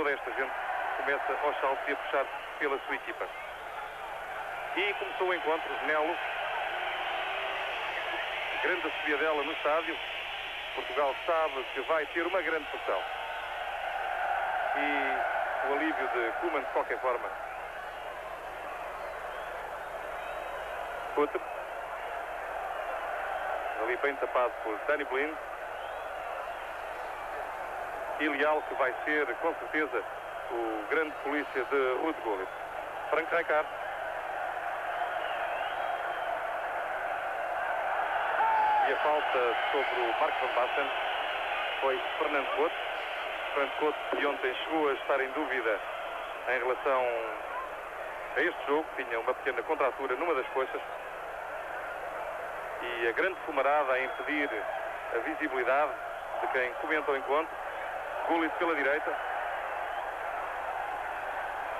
toda esta gente começa aos saltos e a puxar pela sua equipa. E começou o encontro. Nelo, grande subida dela no estádio. Portugal sabe que vai ter uma grande pressão. E o alívio de Koeman, de qualquer forma. Futre. Ali bem tapado por Danny Blind. E Leal, que vai ser, com certeza, o grande polícia de Ruud Gullit. Frank Rijkaard. E a falta sobre o Mark van Basten foi Fernando Couto. Fernando Couto, que ontem chegou a estar em dúvida em relação a este jogo, tinha uma pequena contratura numa das coxas. E a grande fumarada a impedir a visibilidade de quem comenta o encontro. Gullit pela direita.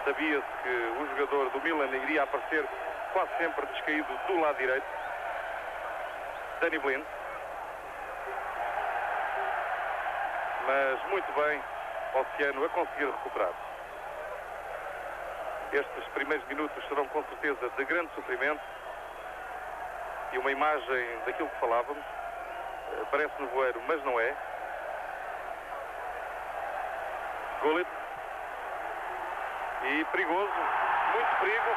Sabia-se que o jogador do Milan iria aparecer quase sempre descaído do lado direito. Danny Blind. Mas muito bem Oceano a conseguir recuperar. Estes primeiros minutos serão com certeza de grande sofrimento. E uma imagem daquilo que falávamos. Parece nevoeiro, mas não é. Gullit. E perigoso, muito perigo.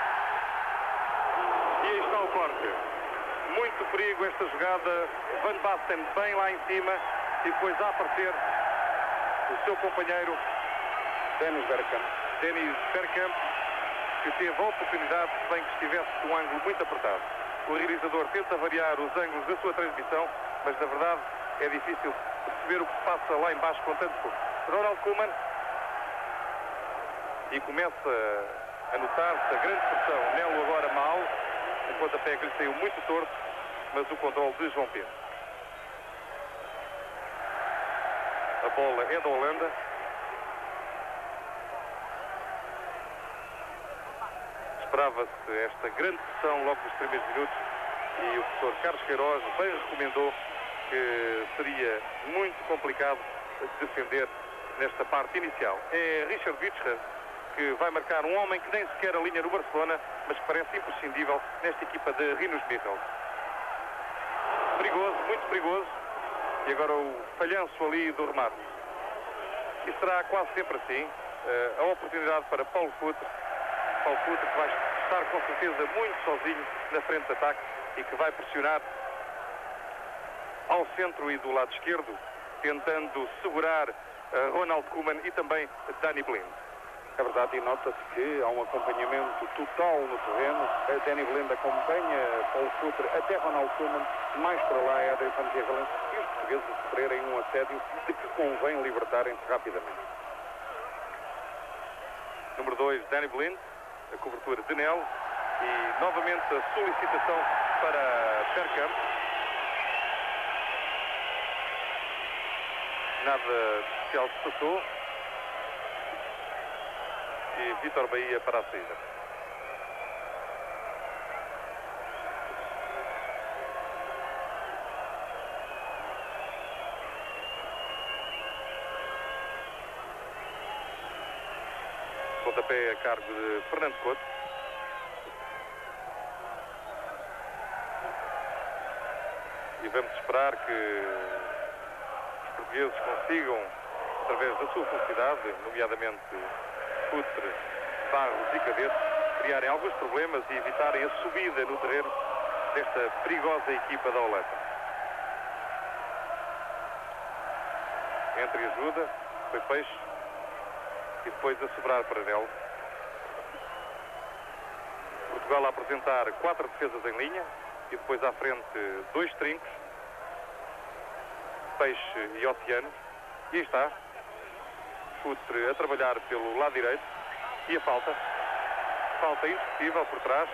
E aí está o corte. Muito perigo esta jogada. Van Basten bem lá em cima e depois a aparecer o seu companheiro Dennis Bergkamp, que teve a oportunidade, se bem que estivesse com um ângulo muito apertado. O realizador tenta variar os ângulos da sua transmissão, mas na verdade é difícil perceber o que se passa lá embaixo com tanto fogo. Ronald Koeman. E começa a notar-se a grande pressão. Nelo agora mal, o pontapé que lhe saiu muito torto, mas o controle de João Pedro. A bola é da Holanda. Esperava-se esta grande pressão logo nos primeiros minutos e o professor Carlos Queiroz bem recomendou que seria muito complicado defender nesta parte inicial. É Richard Witscher que vai marcar, um homem que nem sequer alinha no Barcelona, mas que parece imprescindível nesta equipa de Rinus Michels. Perigoso, muito perigoso. E agora o falhanço ali do remate. E será quase sempre assim. A oportunidade para Paulo Futre. Paulo Futre que vai estar com certeza muito sozinho na frente de ataque e que vai pressionar ao centro e do lado esquerdo, tentando segurar Ronald Koeman e também Danny Blind. É verdade, e nota-se que há um acompanhamento total no terreno. Danny Blind acompanha Paulo Futre até Ronald Koeman, mais para lá é Adrien van Geegelen, e os portugueses sofrerem um assédio de que convém libertarem-se rapidamente. Número 2, Danny Blind, a cobertura de Nel, e novamente a solicitação para Bergkamp. Nada especial se passou. E Vítor Bahia para a saída. Pontapé a cargo de Fernando Couto. E vamos esperar que os portugueses consigam, através da sua velocidade, nomeadamente Futre, Barros e Cadete, criarem alguns problemas e evitarem a subida no terreno desta perigosa equipa da Holanda. Entre ajuda, foi Peixe e depois a sobrar para Nel. Portugal a apresentar 4 defesas em linha e depois à frente 2 trincos, Peixe e Oceano. E aí está Futre a trabalhar pelo lado direito e a falta indiscutível por trás.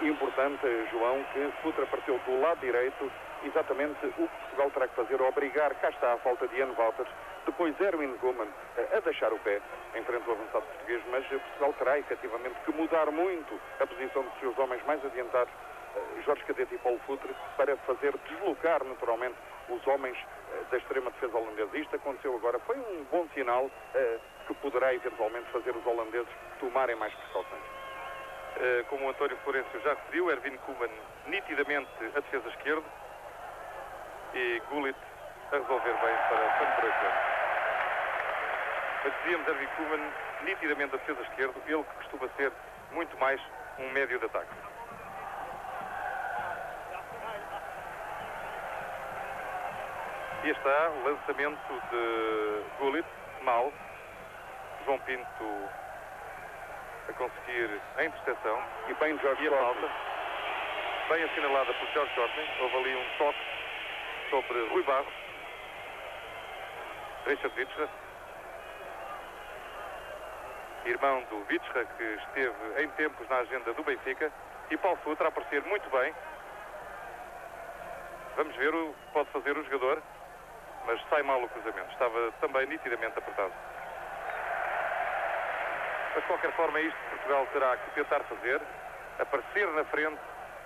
Importante, João, que Futre apareceu do lado direito, exatamente o que Portugal terá que fazer, obrigar, cá está a falta de Ian Wouters, depois Erwin Koeman a deixar o pé em frente ao avançado português, mas Portugal terá efetivamente que mudar muito a posição dos seus homens mais adiantados, Jorge Cadete e Paulo Futre, para fazer deslocar naturalmente os homens da extrema defesa holandesa. Isto aconteceu agora. Foi um bom sinal que poderá eventualmente fazer os holandeses tomarem mais precauções. Como o António Florencio já referiu, Erwin Koeman nitidamente a defesa esquerda e Gullit a resolver bem para Van Breukelen. Mas dizíamos Erwin Koeman nitidamente a defesa esquerda, ele que costuma ser muito mais um médio de ataque. E está o lançamento de Gullit, mal. João Pinto a conseguir a interseção. E bem George E a falta, bem assinalada por George Courtney. Houve ali um toque sobre Rui Barros. Richard Witsche, irmão do Witsche, que esteve em tempos na agenda do Benfica. E Paul Futre a aparecer muito bem. Vamos ver o que pode fazer o jogador, mas sai mal o cruzamento. Estava também nitidamente apertado. Mas de qualquer forma é isto que Portugal terá que tentar fazer, aparecer na frente,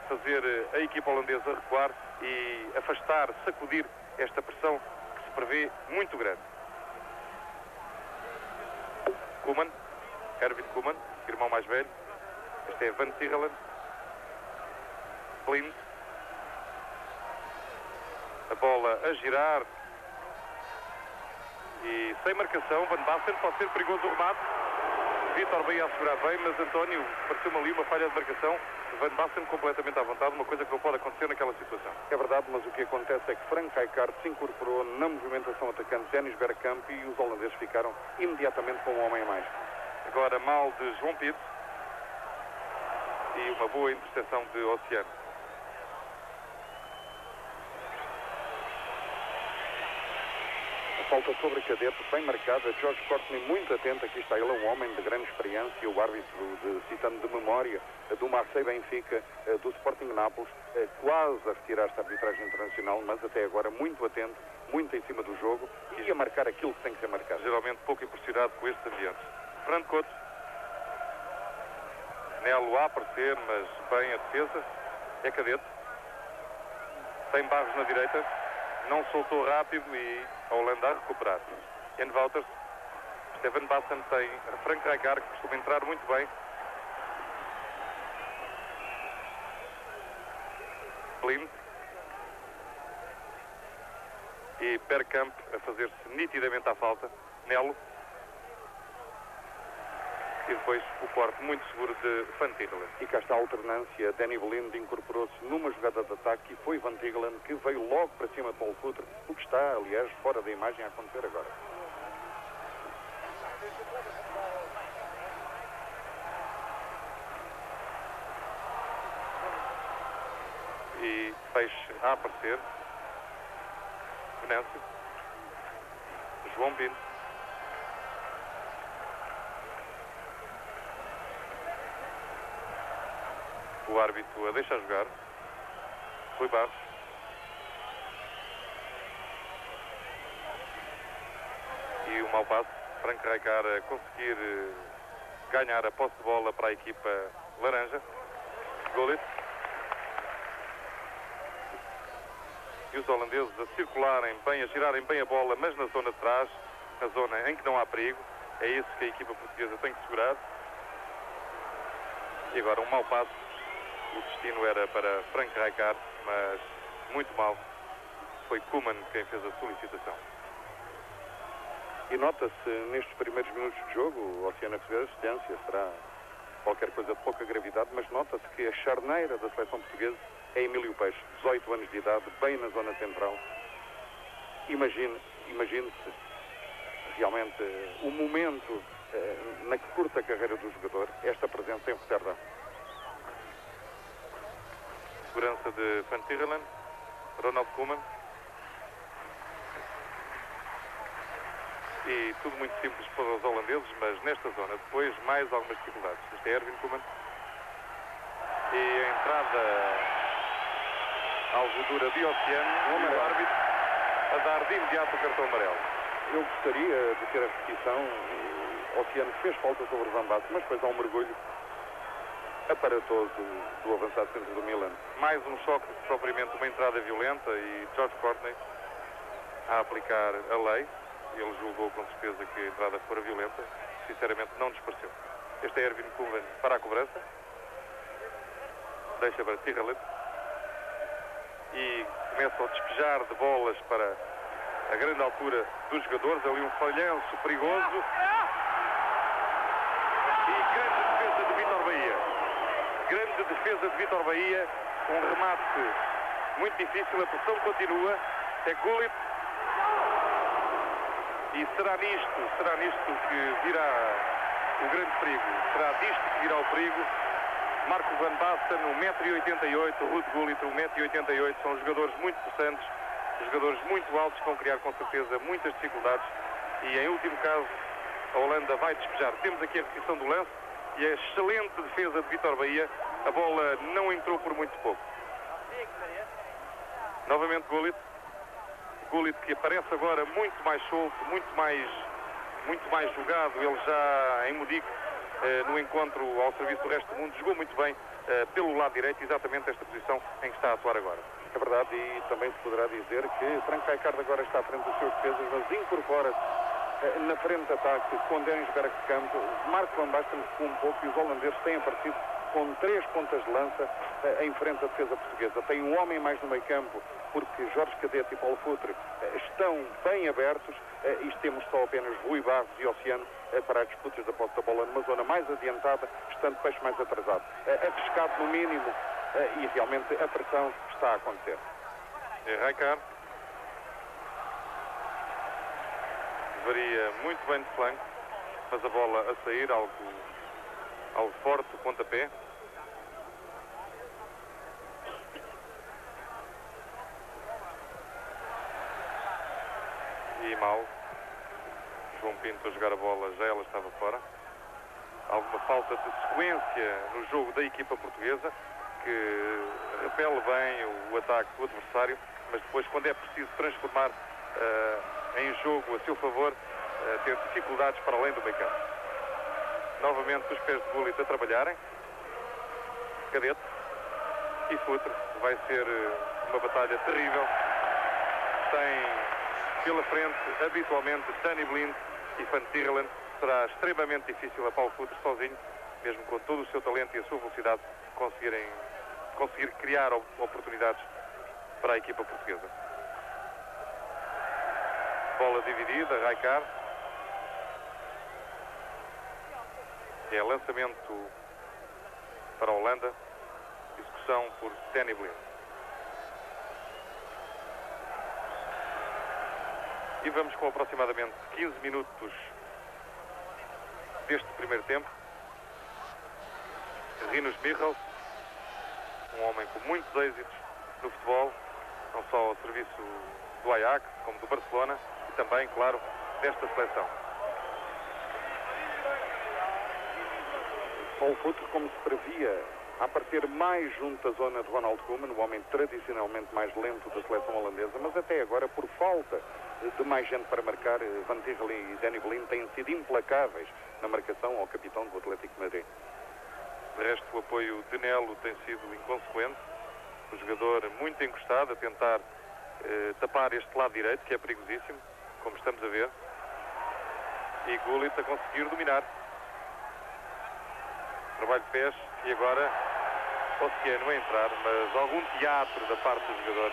fazer a equipa holandesa recuar e afastar, sacudir esta pressão que se prevê muito grande. Koeman, Erwin Koeman, irmão mais velho. Este é Van Tichelen. Blind. A bola a girar. E sem marcação, Van Basten, pode ser perigoso o remate. Vitor veio a assegurar bem, mas António, pareceu-me ali uma falha de marcação. Van Basten completamente à vontade, uma coisa que não pode acontecer naquela situação. É verdade, mas o que acontece é que Frank Rijkaard se incorporou na movimentação atacante Dennis Bergkamp e os holandeses ficaram imediatamente com um homem a mais. Agora mal de João Pinto e uma boa interseção de Oceano. A falta sobre Cadete, bem marcada. George Courtney muito atento. Aqui está ele, um homem de grande experiência. O árbitro, citando de memória, do Marseille Benfica, do Sporting Nápoles, quase a retirar esta arbitragem internacional, mas até agora muito atento, muito em cima do jogo e a marcar aquilo que tem que ser marcado. Geralmente pouco impressionado com estes ambientes. Fernando Couto. Nelo a aparecer, mas bem a defesa. É Cadete. Tem Barros na direita. Não soltou rápido e a Holanda a recuperar. Jan Wouters. Steven Bassen tem Frank Rijkaard, que costuma entrar muito bem. Blind. E Bergkamp a fazer-se nitidamente à falta. Nelo. E depois o corte muito seguro de Van Tichelen. E cá está a alternância. Danny Blind incorporou-se numa jogada de ataque e foi Van Tichelen que veio logo para cima de Paul Futre, o que está, aliás, fora da imagem a acontecer agora. E Peixe a aparecer. Venâncio. João Pinto. O árbitro a deixa jogar. Rui Barros. E o mau passo. Frank Rijkaard a conseguir ganhar a posse de bola para a equipa laranja. Gullit. E os holandeses a circularem bem, a girarem bem a bola, mas na zona de trás, na zona em que não há perigo. É isso que a equipa portuguesa tem que segurar. E agora um mau passo. O destino era para Frank Rijkaard, mas muito mal. Foi Koeman quem fez a solicitação. E nota-se nestes primeiros minutos de jogo, o Oceano a receber assistência, será qualquer coisa de pouca gravidade, mas nota-se que a charneira da seleção portuguesa é Emílio Peixe, 18 anos de idade, bem na zona central. Imagine-se realmente o momento na curta carreira do jogador, esta presença em Roterdão. Segurança de Van Tichelen, Ronald Koeman. E tudo muito simples para os holandeses, mas nesta zona depois mais algumas dificuldades. Este é Erwin Koeman. E a entrada algo dura de Oceano, o árbitro a dar de imediato o cartão amarelo. Eu gostaria de ter a repetição. O Oceano fez falta sobre o Van Basten, mas depois há um mergulho aparatoso do avançado centro do Milan. Mais um choque, propriamente uma entrada violenta, e George Courtney a aplicar a lei. Ele julgou com certeza que a entrada fora violenta. Sinceramente não nos pareceu. Este é Erwin Koeman para a cobrança. Deixa para Tirrallet. E começa a despejar de bolas para a grande altura dos jogadores. Ali um falhanço perigoso. E grande defesa de Vítor Bahia. Grande defesa de Vítor Bahia. Um remate muito difícil. A pressão continua. É Gullit. E será nisto que virá o grande perigo. Será disto que virá o perigo. Marco Van Basten, 1,88 m, Ruud Gullit, 1,88 m, são jogadores muito possantes, jogadores muito altos que vão criar com certeza muitas dificuldades e em último caso a Holanda vai despejar. Temos aqui a repetição do lance e a excelente defesa de Vítor Bahia, a bola não entrou por muito pouco. Novamente Gullit que aparece agora muito mais solto, muito mais jogado, ele já em Munique, no encontro ao serviço do resto do mundo, jogou muito bem pelo lado direito, exatamente esta posição em que está a atuar agora. É verdade, e também se poderá dizer que Frank Rijkaard agora está à frente dos seus defesas, mas incorpora-se na frente de ataque com Dennis Bergkamp, Marco Van Basten ficou um pouco e os holandeses têm aparecido com 3 pontas de lança em frente à defesa portuguesa. Tem um homem mais no meio campo, porque Jorge Cadete e Paulo Futre estão bem abertos e temos só apenas Rui Barros e Oceano para as disputas da posse da bola numa zona mais adiantada, estando peixe mais atrasado. Arriscado no mínimo e realmente a pressão está a acontecer. É Rijkaard. Varia muito bem de flanco, mas a bola a sair, algo forte, o pontapé. E mal. João Pinto a jogar a bola, já ela estava fora. Alguma falta de sequência no jogo da equipa portuguesa, que repele bem o ataque do adversário, mas depois, quando é preciso transformar em jogo a seu favor, ter dificuldades para além do meio campo. Novamente os pés de Gullit a trabalharem. Cadete e Futre. Vai ser uma batalha terrível. Tem pela frente habitualmente Danny Blind e Van Tirrelen. Será extremamente difícil a Paulo Futre sozinho, mesmo com todo o seu talento e a sua velocidade, conseguir criar oportunidades para a equipa portuguesa. Bola dividida, Rijkaard. É lançamento para a Holanda. Execução por Danny Blind. E vamos com aproximadamente 15 minutos deste primeiro tempo. Rinus Michels, um homem com muitos êxitos no futebol, não só ao serviço do Ajax, como do Barcelona, e também, claro, desta seleção. Paulo Futre, como se previa, a aparecer mais junto à zona de Ronald Koeman, o homem tradicionalmente mais lento da seleção holandesa, mas até agora, por falta de mais gente para marcar, Van Tirrelen e Danny Blind têm sido implacáveis na marcação ao capitão do Atlético de Madrid. De resto, o apoio de Nelo tem sido inconsequente. O jogador muito encostado a tentar tapar este lado direito, que é perigosíssimo, como estamos a ver. E Gullit a conseguir dominar. Trabalho de pés e agora Oceano a entrar, mas algum teatro da parte do jogador.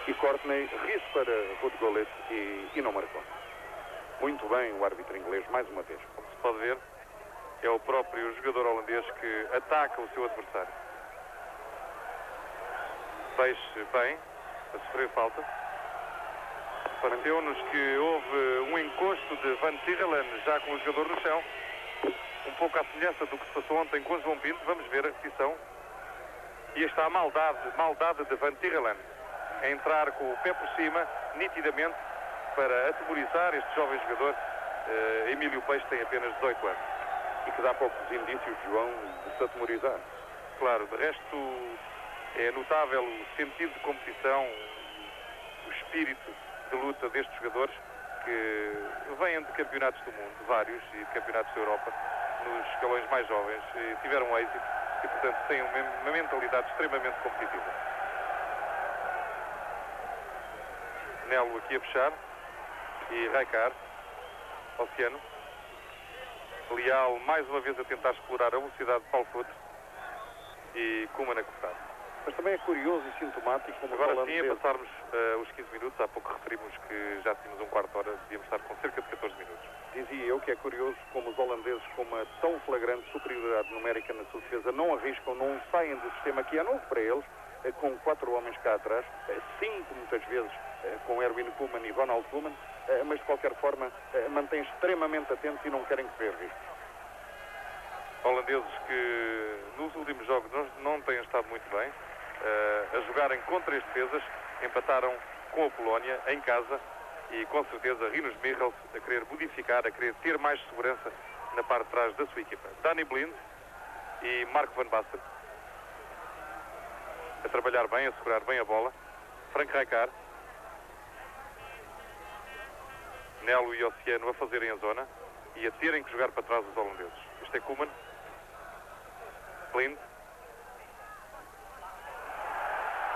E Courtney ri-se para Ruud Gullit e não marcou. Muito bem o árbitro inglês, mais uma vez. Como se pode ver, é o próprio jogador holandês que ataca o seu adversário. Peixe bem, a sofrer falta. Pareceu-nos que houve um encosto de Van Tirrelen já com o jogador no chão. Um pouco à semelhança do que se passou ontem com João Pinto. Vamos ver a repetição. E está a maldade de Van Tirrelen a entrar com o pé por cima, nitidamente, para atemorizar este jovem jogador. Emílio Peixe tem apenas 18 anos. E que dá poucos indícios, João, de se atemorizar. Claro, de resto é notável o sentido de competição, o espírito de luta destes jogadores que vêm de campeonatos do mundo, vários, e de campeonatos da Europa, nos escalões mais jovens, e tiveram êxito e, portanto, têm uma mentalidade extremamente competitiva. Nelo aqui a fechar. E Rijkaard. Oceano. Leal mais uma vez a tentar explorar a velocidade de Paulo Futre. E Koeman a cortar. Mas também é curioso e sintomático como agora sim, a passarmos os 15 minutos, há pouco referimos que já tínhamos um quarto de hora, devíamos estar com cerca de 14 minutos. Dizia eu que é curioso como os holandeses, com uma tão flagrante superioridade numérica na sua defesa, não arriscam, não saem do sistema que é novo para eles, com 4 homens cá atrás, 5 muitas vezes com Erwin Koeman e Ronald Koeman, mas de qualquer forma mantêm extremamente atentos e não querem correr riscos. Holandeses que nos últimos jogos não têm estado muito bem, a jogarem com 3 defesas, empataram com a Polónia em casa e com certeza Rinus Michels a querer modificar, a querer ter mais segurança na parte de trás da sua equipa. Danny Blind e Mark van Basten a trabalhar bem, a segurar bem a bola. Frank Rijkaard, Nelo e Oceano a fazerem a zona e a terem que jogar para trás os holandeses. Este é Koeman, Blind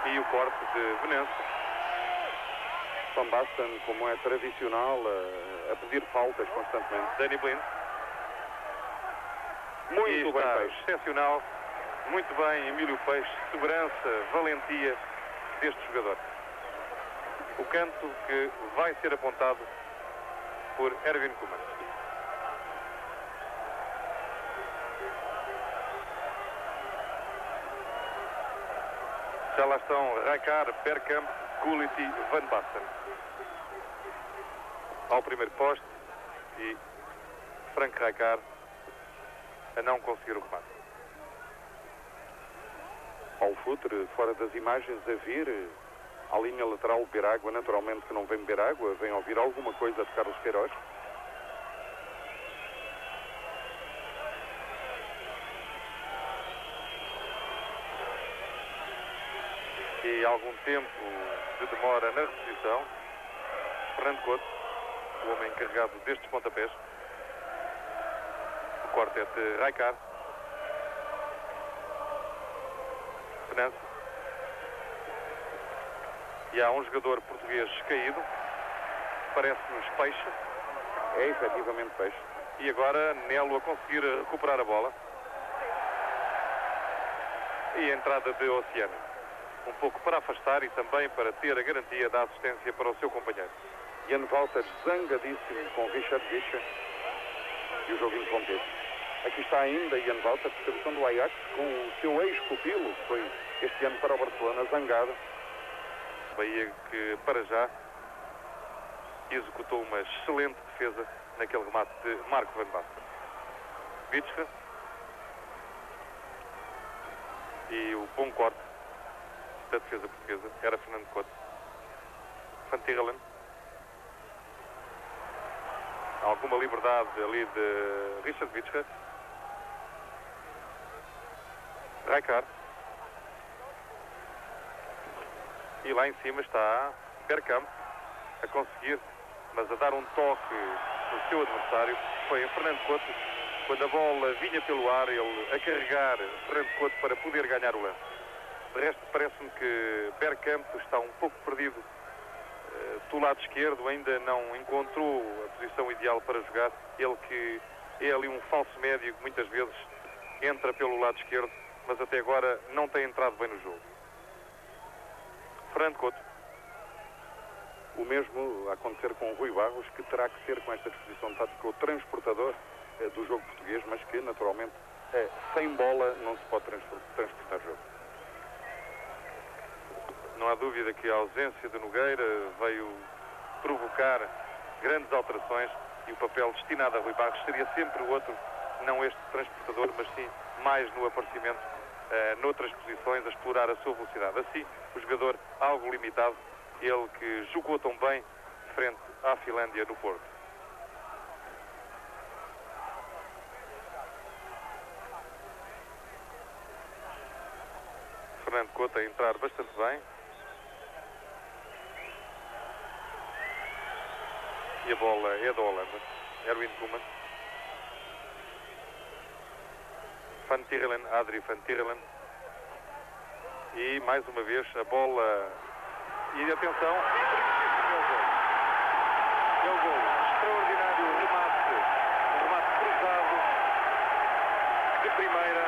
e o corte de Venâncio. Van Basten, como é tradicional, a pedir faltas constantemente. Danny Blind. Muito bem, Peixe. Excepcional. Muito bem, Emílio Peixe. Segurança, valentia deste jogador. O canto que vai ser apontado por Erwin Koeman. Já lá estão Rijkaard, Bergkamp, Gullit e Van Basten. Ao primeiro poste e Frank Rijkaard a não conseguir o remate. Paulo Futre, fora das imagens, a vir à linha lateral beber água. Naturalmente que não vem beber água, vem ouvir alguma coisa de Carlos Queiroz. E algum tempo de demora na reposição. Fernando Couto, o homem encarregado destes pontapés. O corte é de Rijkaard. Venâncio. E há um jogador português caído. Parece-nos Peixe. É efetivamente Peixe. E agora Nelo a conseguir recuperar a bola. E a entrada de Oceano. Um pouco para afastar e também para ter a garantia da assistência para o seu companheiro. Jan Wouters zangadíssimo com Richard Vischer e o jogo interrompido. Aqui está ainda Jan Wouters, capitão do Ajax, com o seu ex-pupilo, que foi este ano para o Barcelona, zangado. Bahia que para já executou uma excelente defesa naquele remate de Marco van Basten. Vischer e o bom corte da defesa portuguesa era Fernando Couto. Van Tichelen. Alguma liberdade ali de Richard Vischer. Rijkaard. E lá em cima está Bergkamp a conseguir, mas a dar um toque no seu adversário. Foi em Fernando Couto. Quando a bola vinha pelo ar, ele a carregar Fernando Couto para poder ganhar o lance. De resto, parece-me que Bergkamp está um pouco perdido do lado esquerdo, ainda não encontrou a posição ideal para jogar. Ele que é ali um falso médio que muitas vezes entra pelo lado esquerdo, mas até agora não tem entrado bem no jogo. Fernando Couto. O mesmo a acontecer com o Rui Barros, que terá que ser com esta disposição tática o transportador do jogo português, mas que naturalmente sem bola não se pode transportar jogo. Não há dúvida que a ausência de Nogueira veio provocar grandes alterações e o papel destinado a Rui Barros seria sempre o outro, não este transportador, mas sim mais no aparecimento noutras posições, a explorar a sua velocidade. Assim, o jogador algo limitado, ele que jogou tão bem frente à Finlândia no Porto. Fernando Couto a entrar bastante bem. E a bola é da Holanda. Erwin Koeman. Van Tichelen, Adrie Van Tichelen. E mais uma vez a bola. E atenção, É o gol. Extraordinário remate. Um remate cruzado de primeira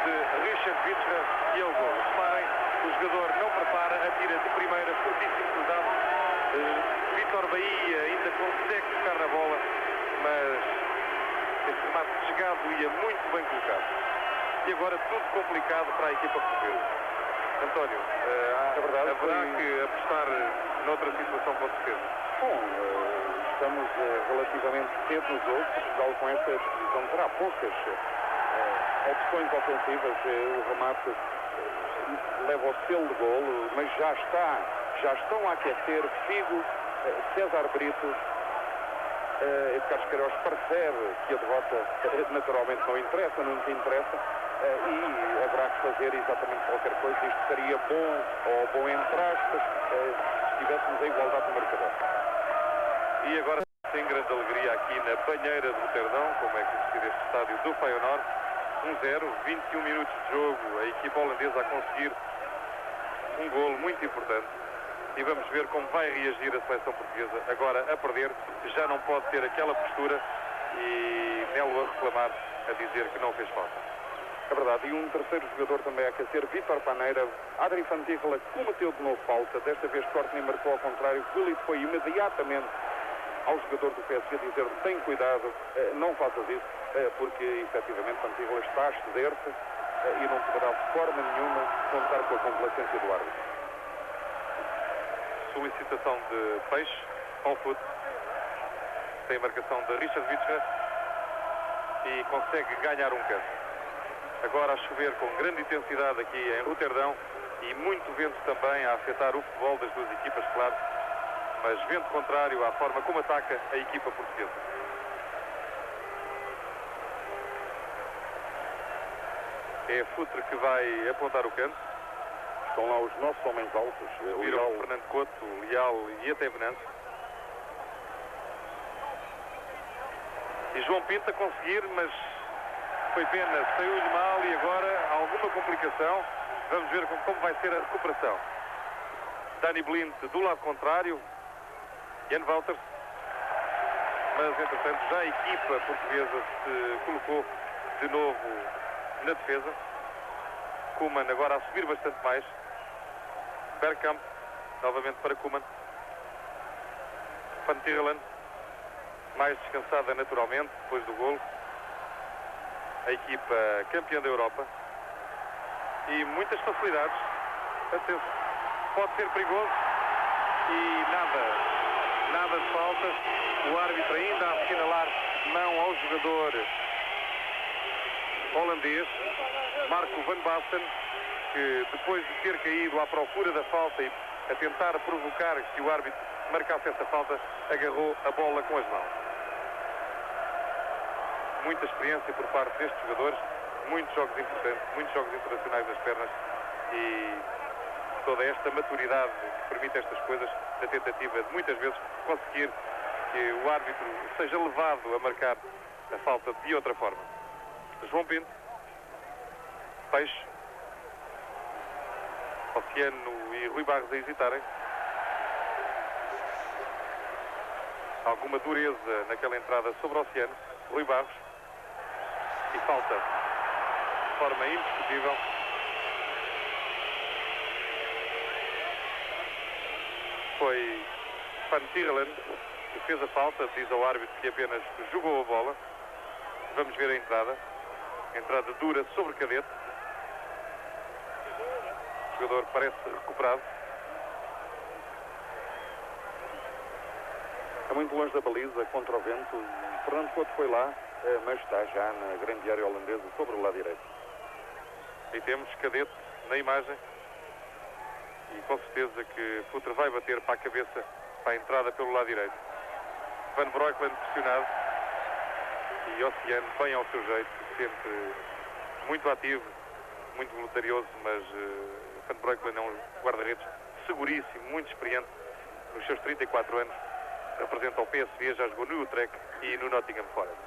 de Richard Vitra e é o gol. Reparem, o jogador não prepara, atira de primeira, fortíssimo cruzado. Vítor Bahia ainda consegue tocar na bola, mas esse remate chegado ia muito bem colocado. E agora tudo complicado para a equipa portuguesa. António, haverá que apostar noutra situação com certeza. Bom, estamos relativamente cedo no jogo. Portugal com esta decisão terá poucas opções ofensivas. O remate leva o selo de golo, mas já estão a aquecer Figo, César Brito. Carlos Queiroz percebe que a derrota naturalmente não interessa, nunca interessa, e haverá que fazer exatamente qualquer coisa. Isto seria bom, ou bom entre aspas, se tivéssemos a igualdade no marcador. E agora tem grande alegria aqui na banheira de Roterdão, como é conhecido este estádio do Feyenoord. 1-0, 21 minutos de jogo, a equipa holandesa a conseguir um golo muito importante. E vamos ver como vai reagir a seleção portuguesa agora a perder. Já não pode ter aquela postura e Melo a reclamar, a dizer que não fez falta. É verdade, e um terceiro jogador também a aquecer, Vítor Paneira. Adri Fantícola cometeu de novo falta, desta vez Courtney marcou ao contrário. Gullit foi imediatamente ao jogador do PSG dizer: tem cuidado, não faças isso, porque efetivamente Fantícola está a exceder-se e não poderá de forma nenhuma contar com a complacência do árbitro. Solicitação de Peixe, on foot. Tem a marcação de Richard Vitra e consegue ganhar um canto. Agora a chover com grande intensidade aqui em Roterdão e muito vento também a afetar o futebol das duas equipas, claro, mas vento contrário à forma como ataca a equipa portuguesa. É Futre que vai apontar o canto. Estão lá os nossos homens altos. Viram Fernando Couto, Leal e até Venâncio. E João Pinto a conseguir, mas foi pena, saiu-lhe mal e agora há alguma complicação. Vamos ver como vai ser a recuperação. Dani Blind do lado contrário, Jan Wouters. Mas entretanto já a equipa portuguesa se colocou de novo na defesa. Koeman agora a subir bastante mais. Bergkamp, novamente para Koeman. Van Tichelen, mais descansada naturalmente, depois do golo. A equipa campeã da Europa. E muitas facilidades. Atenção, pode ser perigoso. E nada de faltas. O árbitro ainda a assinalar mão ao jogador holandês, Marco van Basten, que depois de ter caído à procura da falta e a tentar provocar que o árbitro marcasse essa falta, agarrou a bola com as mãos. Muita experiência por parte destes jogadores, muitos jogos importantes, muitos jogos internacionais nas pernas e toda esta maturidade que permite estas coisas, na tentativa de muitas vezes conseguir que o árbitro seja levado a marcar a falta de outra forma. João Pinto, Peixe, Oceano e Rui Barros a hesitarem. Alguma dureza naquela entrada sobre o Oceano. Rui Barros. E falta de forma indiscutível. Foi Van Tichelen que fez a falta, diz ao árbitro que apenas jogou a bola. Vamos ver a entrada. Entrada dura sobre Cadete. O jogador parece recuperado. É muito longe da baliza, contra o vento. Fernando Couto foi lá, mas está já na grande área holandesa, sobre o lado direito. E temos Cadete na imagem. E com certeza que Futre vai bater para a cabeça, para a entrada pelo lado direito. Van Breukelen pressionado. E Oceano bem ao seu jeito, sempre muito ativo, muito voluntarioso, mas Van Breukelen é um guarda-redes seguríssimo, muito experiente, nos seus 34 anos, representa o PSV, já jogou no Utrecht e no Nottingham Forest.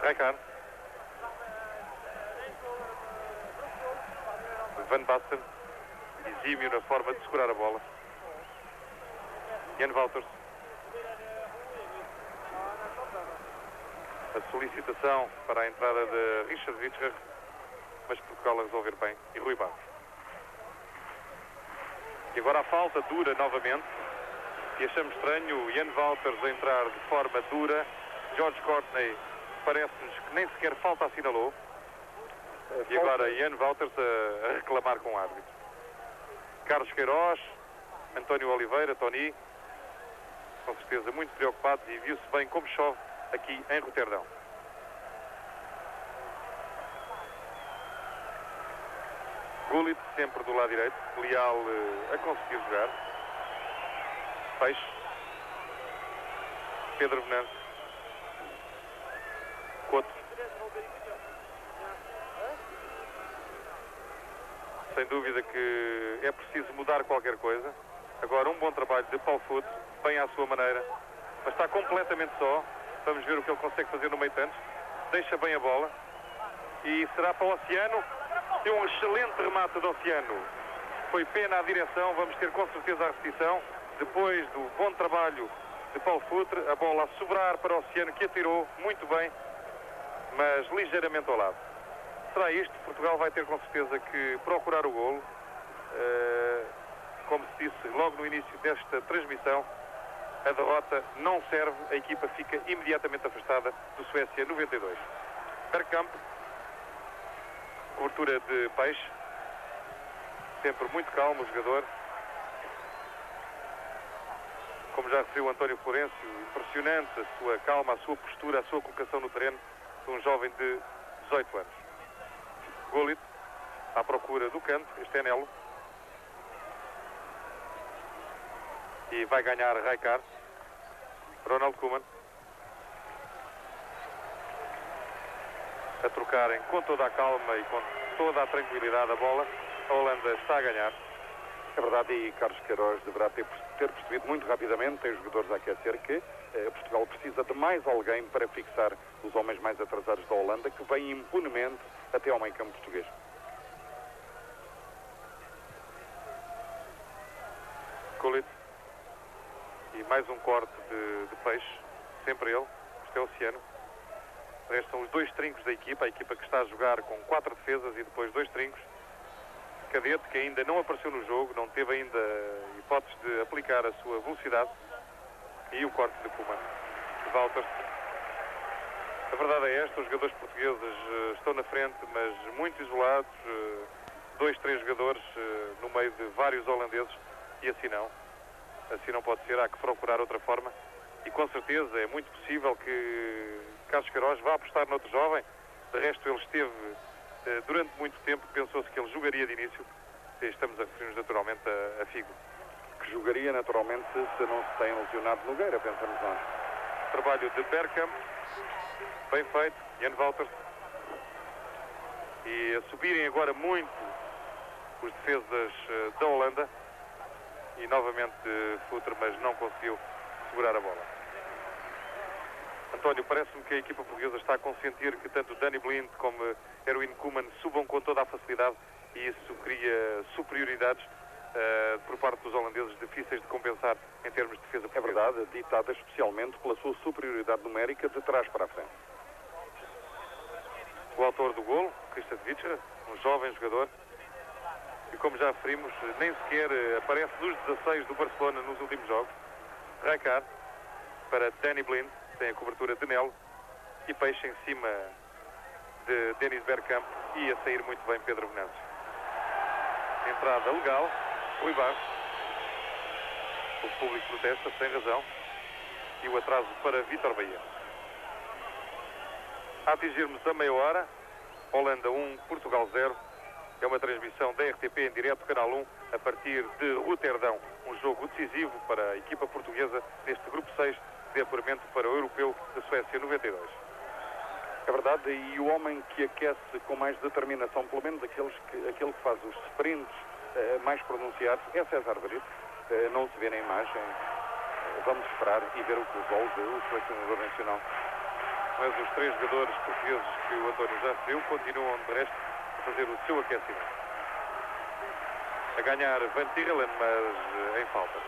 Rijkaard. Van Basten, exímio na forma de segurar a bola. Jan Wouters. A solicitação para a entrada de Richard Witscher, mas Portugal a resolver bem, e Rui Barros. E agora a falta dura novamente, e achamos estranho o Jan Wouters a entrar de forma dura. George Courtney parece-nos que nem sequer falta assinalou. E agora Jan Wouters a reclamar com o árbitro. Carlos Queiroz, António Oliveira, Tony, com certeza muito preocupados, e viu-se bem como chove aqui em Roterdão. Gullit sempre do lado direito, Leal a conseguir jogar. Peixe, Pedro Venâncio, Couto. Sem dúvida que é preciso mudar qualquer coisa. Agora um bom trabalho de Paul Foot, bem à sua maneira, mas está completamente só. Vamos ver o que ele consegue fazer no meio tanto. Deixa bem a bola e será para o Oceano. Tem um excelente remate do Oceano. Foi pena à direção, vamos ter com certeza a repetição. Depois do bom trabalho de Paul Futre, a bola a sobrar para o Oceano, que atirou muito bem, mas ligeiramente ao lado. Será isto? Portugal vai ter com certeza que procurar o golo. Como se disse logo no início desta transmissão, a derrota não serve, a equipa fica imediatamente afastada do Suécia 92. Bergkamp, cobertura de Peixe, sempre muito calmo o jogador. Como já referiu António Florencio, impressionante a sua calma, a sua postura, a sua colocação no terreno de um jovem de 18 anos. Gullit, à procura do canto, este é Nelo. E vai ganhar Rijkaard. Ronald Koeman. A trocarem com toda a calma e com toda a tranquilidade a bola. A Holanda está a ganhar. É verdade, e Carlos Queiroz deverá ter percebido muito rapidamente, tem os jogadores a aquecer, que Portugal precisa de mais alguém para fixar os homens mais atrasados da Holanda, que vem impunemente até ao meio campo português. Gullit. E mais um corte de Peixe, sempre ele, este é o Oceano. Restam os dois trincos da equipa, a equipa que está a jogar com 4 defesas e depois 2 trincos. Cadete, que ainda não apareceu no jogo, não teve ainda hipótese de aplicar a sua velocidade. E o corte de Koeman. Wouters. A verdade é esta, os jogadores portugueses estão na frente, mas muito isolados. 2, 3 jogadores no meio de vários holandeses, e assim não pode ser, há que procurar outra forma. E com certeza é muito possível que Carlos Queiroz vá apostar noutro jovem. De resto, ele esteve durante muito tempo, pensou-se que ele jogaria de início. Estamos a referir-nos naturalmente a Figo. Que jogaria naturalmente se não se tem lesionado Nogueira, pensamos nós. Trabalho de Bergkamp, bem feito, Jan Wouters. E a subirem agora muito os defesas da Holanda. E novamente Futre, mas não conseguiu segurar a bola. António, parece-me que a equipa portuguesa está a consentir que tanto Danny Blind como Erwin Koeman subam com toda a facilidade, e isso cria superioridades por parte dos holandeses difíceis de compensar em termos de defesa portuguesa. É verdade, ditada especialmente pela sua superioridade numérica de trás para a frente. O autor do golo, Richard Witscher, um jovem jogador, e como já referimos, nem sequer aparece nos 16 do Barcelona nos últimos jogos. Rijkaard para Danny Blind, tem a cobertura de Nelo, e Peixe em cima de Dennis Bergkamp, e a sair muito bem Pedro Venâncio. Entrada legal, Rui Barros. O público protesta, sem razão, e o atraso para Vítor Bahia. A atingirmos a meia hora, Holanda 1, Portugal 0. É uma transmissão da RTP em direto, Canal 1, a partir de Roterdão. Um jogo decisivo para a equipa portuguesa neste grupo 6 de apuramento para o Europeu da Suécia 92. É verdade, e o homem que aquece com mais determinação, pelo menos aquele que faz os sprints mais pronunciados, é César Brito. Não se vê na imagem. Vamos esperar e ver o que resolve o selecionador nacional. Mas os 3 jogadores portugueses que o António já referiu continuam, de resto, a fazer o seu aquecimento. A ganhar Van Tichelen, mas em falta.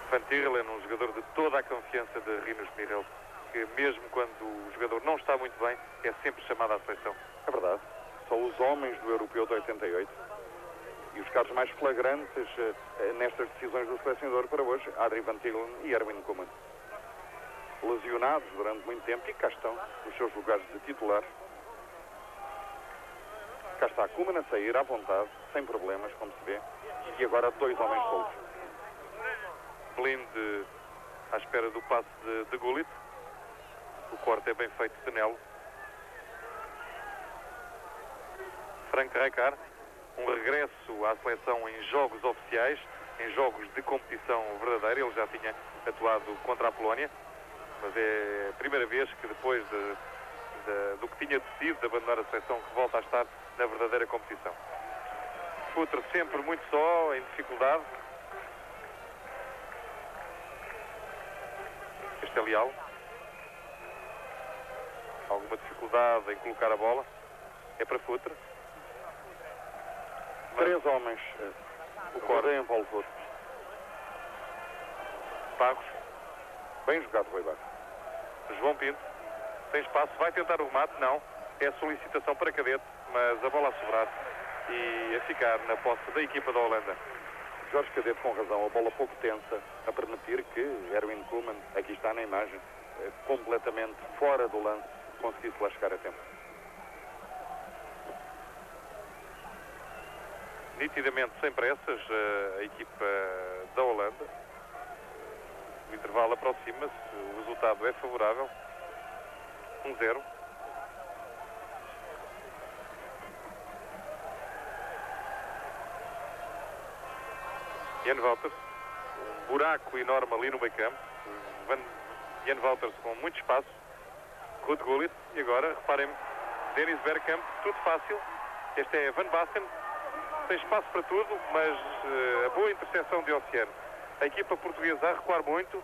Van Tichelen, um jogador de toda a confiança de Rinus Michels, que mesmo quando o jogador não está muito bem, é sempre chamado à seleção. É verdade. São os homens do Europeu de 88. E os casos mais flagrantes nestas decisões do selecionador para hoje, Adrie Van Tichelen e Erwin Koeman. Lesionados durante muito tempo e cá estão nos seus lugares de titular. Cá está Koeman a sair à vontade, sem problemas, como se vê. E agora 2 homens soltos. Blind à espera do passe de Gullit. O corte é bem feito de Nelo. Frank Rijkaard, um regresso à seleção em jogos oficiais, em jogos de competição verdadeira. Ele já tinha atuado contra a Polónia, mas é a primeira vez que depois do que tinha decidido de abandonar a seleção, que volta a estar na verdadeira competição. Futre sempre muito só, em dificuldade. Este é Leal. Alguma dificuldade em colocar a bola. É para Futre. 3 homens. O corte envolve. Barros. Bem jogado, Rui Barros. João Pinto. Tem espaço. Vai tentar o remate. Não. É solicitação para Cadete, mas a bola a sobrar e a ficar na posse da equipa da Holanda. Jorge Cadete com razão. A bola pouco tensa, a permitir que Erwin Koeman, aqui está na imagem, completamente fora do lance, conseguisse lá chegar a tempo. Nitidamente sem pressas, a equipa da Holanda. O intervalo aproxima-se, o resultado é favorável. 1-0. Jan Wouters, um buraco enorme ali no meio campo. Jan Wouters com muito espaço. Ruud Gullit. E agora, reparem-me, Dennis Bergkamp, tudo fácil. Este é Van Basten. Tem espaço para tudo, mas a boa interseção de Oceano. A equipa portuguesa a recuar muito.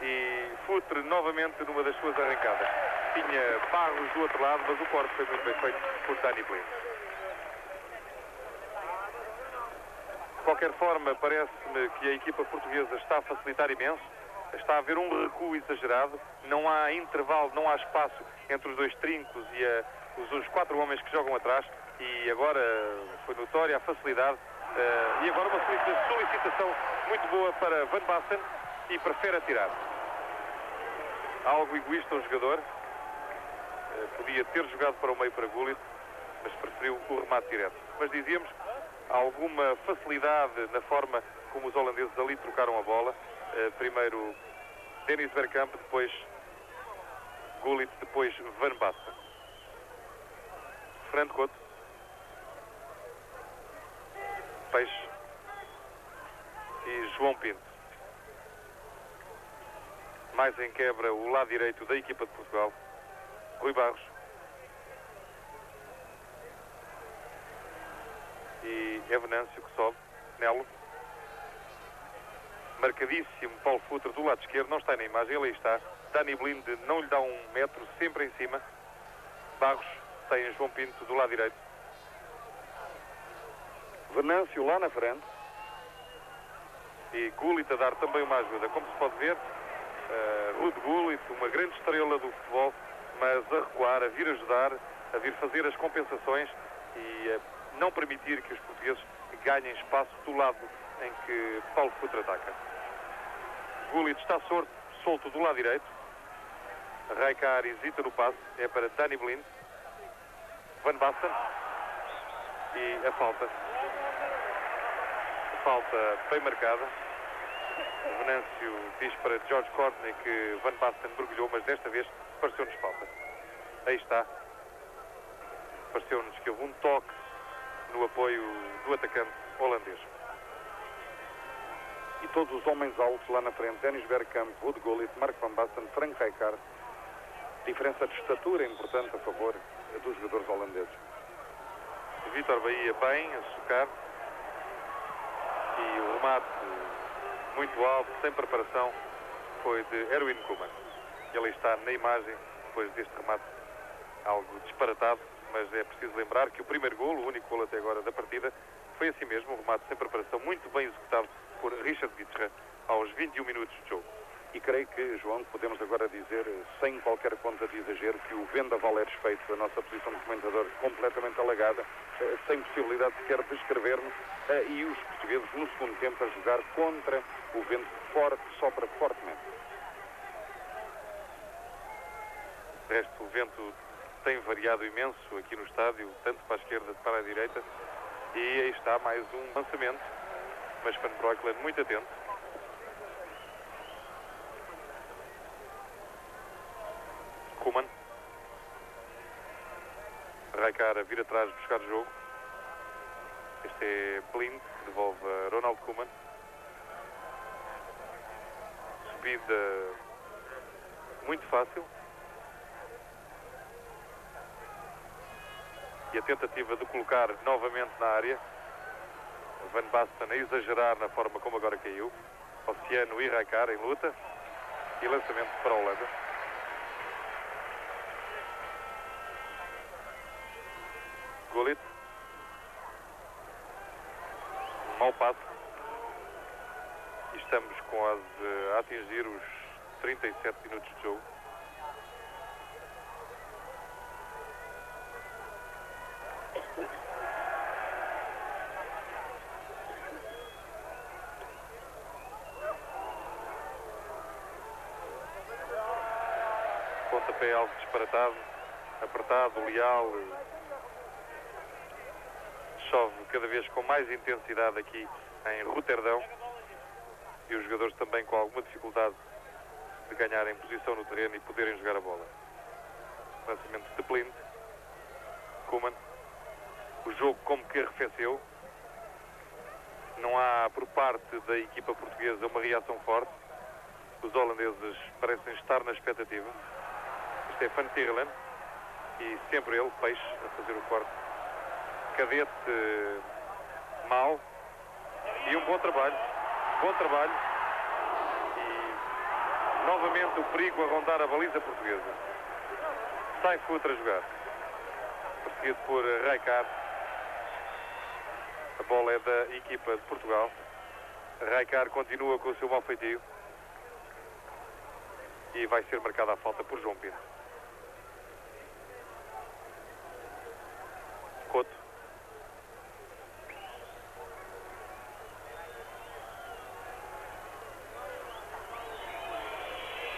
E Futre novamente numa das suas arrancadas. Tinha Barros do outro lado, mas o corte foi muito bem feito por Danny Blind. De qualquer forma, parece-me que a equipa portuguesa está a facilitar imenso. Está a haver um recuo exagerado. Não há intervalo, não há espaço entre os 2 trincos e os 4 homens que jogam atrás. E agora foi notória a facilidade. E agora uma solicitação muito boa para Van Basten e prefere atirar. Algo egoísta o jogador. Podia ter jogado para o meio para Gullit, mas preferiu o remate direto. Mas dizíamos, alguma facilidade na forma como os holandeses ali trocaram a bola. Primeiro Dennis Bergkamp, depois Gullit, depois Van Basten. Fernando Couto. Peixe e João Pinto. Mais em quebra o lado direito da equipa de Portugal. Rui Barros. E é Venâncio que sobe. Nelo. Marcadíssimo Paulo Futre do lado esquerdo. Não está na imagem, ele aí está. Danny Blind não lhe dá 1 metro, sempre em cima. Barros tem João Pinto do lado direito. Venâncio lá na frente. E Gullit a dar também uma ajuda. Como se pode ver, Ruud Gullit, uma grande estrela do futebol, mas a recuar, a vir ajudar, a vir fazer as compensações e a não permitir que os portugueses ganhem espaço do lado em que Paulo Futre ataca. Gullit está solto do lado direito. Rijkaard hesita no passe. É para Danny Blind. Van Basten. E a falta. Falta bem marcada. Venâncio diz para George Courtney que Van Basten mergulhou, mas desta vez pareceu-nos falta. Aí está. Pareceu-nos que houve um toque no apoio do atacante holandês. E todos os homens altos lá na frente. Dennis Bergkamp, Ruud Gullit, Mark Van Basten, Frank Rijkaard. Diferença de estatura importante a favor dos jogadores holandeses. Vítor Bahia bem a socar. E o remate muito alto, sem preparação, foi de Erwin Koeman. Ele está na imagem, depois deste remate algo disparatado. mas é preciso lembrar que o primeiro golo, o único golo até agora da partida, foi assim mesmo, um remate sem preparação, muito bem executado por Richard Guitzra aos 21 minutos de jogo. E creio que, João, podemos agora dizer, sem qualquer ponta de exagero, que o vendaval é desfeito, a nossa posição de comentador completamente alagada, sem possibilidade sequer de escrevermos, e os portugueses no segundo tempo a jogar contra o vento forte, sopra fortemente. De resto, o vento tem variado imenso aqui no estádio, tanto para a esquerda como para a direita, e aí está mais um lançamento, mas Van Breukelen muito atento. Koeman. Rijkaard a vir atrás buscar o jogo. Este é Blind, que devolve a Ronald Koeman. Subida muito fácil. E a tentativa de colocar novamente na área. Van Basten a exagerar na forma como agora caiu. Oceano e Rijkaard em luta. E lançamento para a Holanda. Gullit. Um mau passo. E estamos quase a atingir os 37 minutos de jogo. Pontapé algo disparatado, apertado, leal. Chove cada vez com mais intensidade aqui em Roterdão e os jogadores também com alguma dificuldade de ganharem posição no terreno e poderem jogar a bola. Lançamento de Blind. Koeman. O jogo como que arrefeceu. Não há por parte da equipa portuguesa uma reação forte. Os holandeses parecem estar na expectativa. Este é Van Tichelen e sempre ele, Peixe, a fazer o corte. Cadete mau e um bom trabalho e novamente o perigo a rondar a baliza portuguesa. Sai Futre a jogar, perseguido por Rijkaard. A bola é da equipa de Portugal. Rijkaard continua com o seu mau feitio e vai ser marcada a falta por João Pinto. Couto.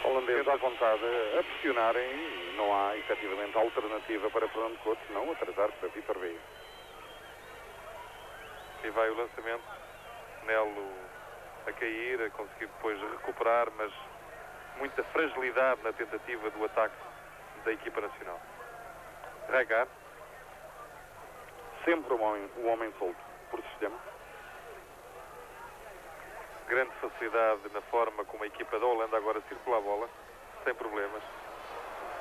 Holandeses à vontade a pressionarem, não há efetivamente alternativa para Fernando Couto, senão atrasar para Vítor Veiga. E vai o lançamento, Nelo a cair, a conseguir depois recuperar, mas muita fragilidade na tentativa do ataque da equipa nacional. Rijkaard. Sempre um homem solto, por sistema. Grande facilidade na forma como a equipa da Holanda agora circula a bola, sem problemas.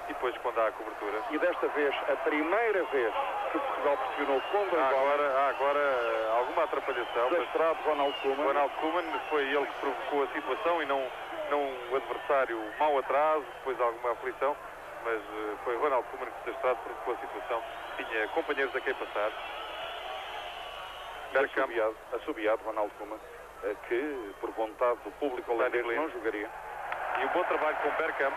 E depois quando há a cobertura. E desta vez, a primeira vez que Portugal pressionou com há agora alguma atrapalhação. Desastrado Ronald Koeman. Ronald Koeman foi ele que provocou a situação e não o adversário mau atraso, depois alguma aflição. Mas foi Ronald Koeman que desastrado provocou a situação. Tinha companheiros a quem passar. Assobiado Ronald Koeman, que por vontade do público holandês não jogaria. E um bom trabalho com Bergkamp.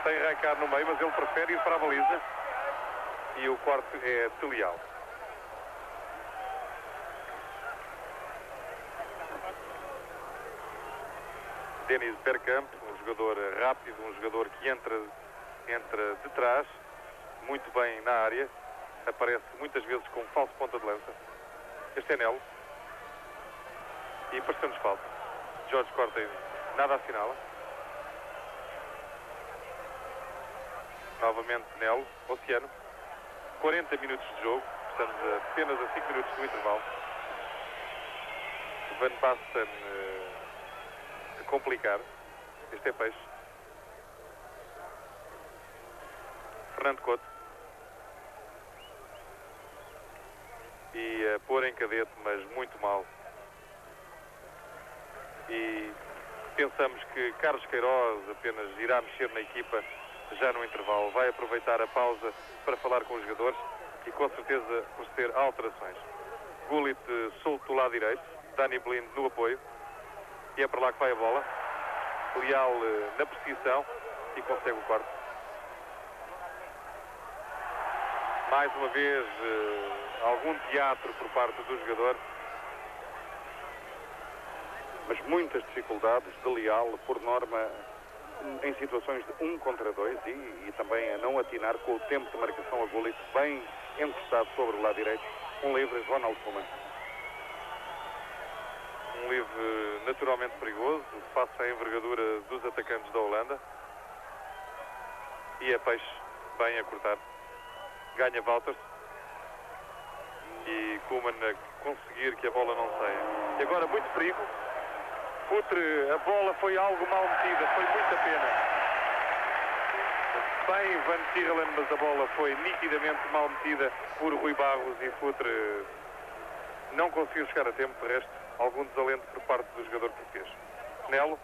Tem Rijkaard no meio, mas ele prefere ir para a baliza. E o corte é de Leal. Dennis Bergkamp, um jogador rápido, um jogador que entra de trás, muito bem na área, aparece muitas vezes com falso ponta de lança. Este é Nelo. E pareceu-nos falta. Jorge Cortes nada assinala. Novamente Nelo, Oceano. 40 minutos de jogo, estamos apenas a 5 minutos do intervalo. Van Basten a complicar. Este é Peixe. Fernando Couto. E a pôr em cadete, mas muito mal. E pensamos que Carlos Queiroz apenas irá mexer na equipa já no intervalo. Vai aproveitar a pausa para falar com os jogadores. e com certeza proceder a alterações. Gullit solto do lado direito, Danny Blind no apoio, e é para lá que vai a bola. Leal na perseguição e consegue o corte. Mais uma vez algum teatro por parte do jogador, mas muitas dificuldades de Leal, por norma, em situações de 1 contra 2 e também a não atinar com o tempo de marcação a Gullit, bem encostado sobre o lado direito, um livre Ronald Koeman. Um livre naturalmente perigoso, face à envergadura dos atacantes da Holanda, e é Peixe bem a cortar. Ganha Wouters e Koeman a conseguir que a bola não saia. E agora muito perigo. Futre, a bola foi algo mal metida, foi muita pena. Bem Van Tichelen, mas a bola foi nitidamente mal metida por Rui Barros e Futre não conseguiu chegar a tempo. De resto, algum desalento por parte do jogador português. Nelo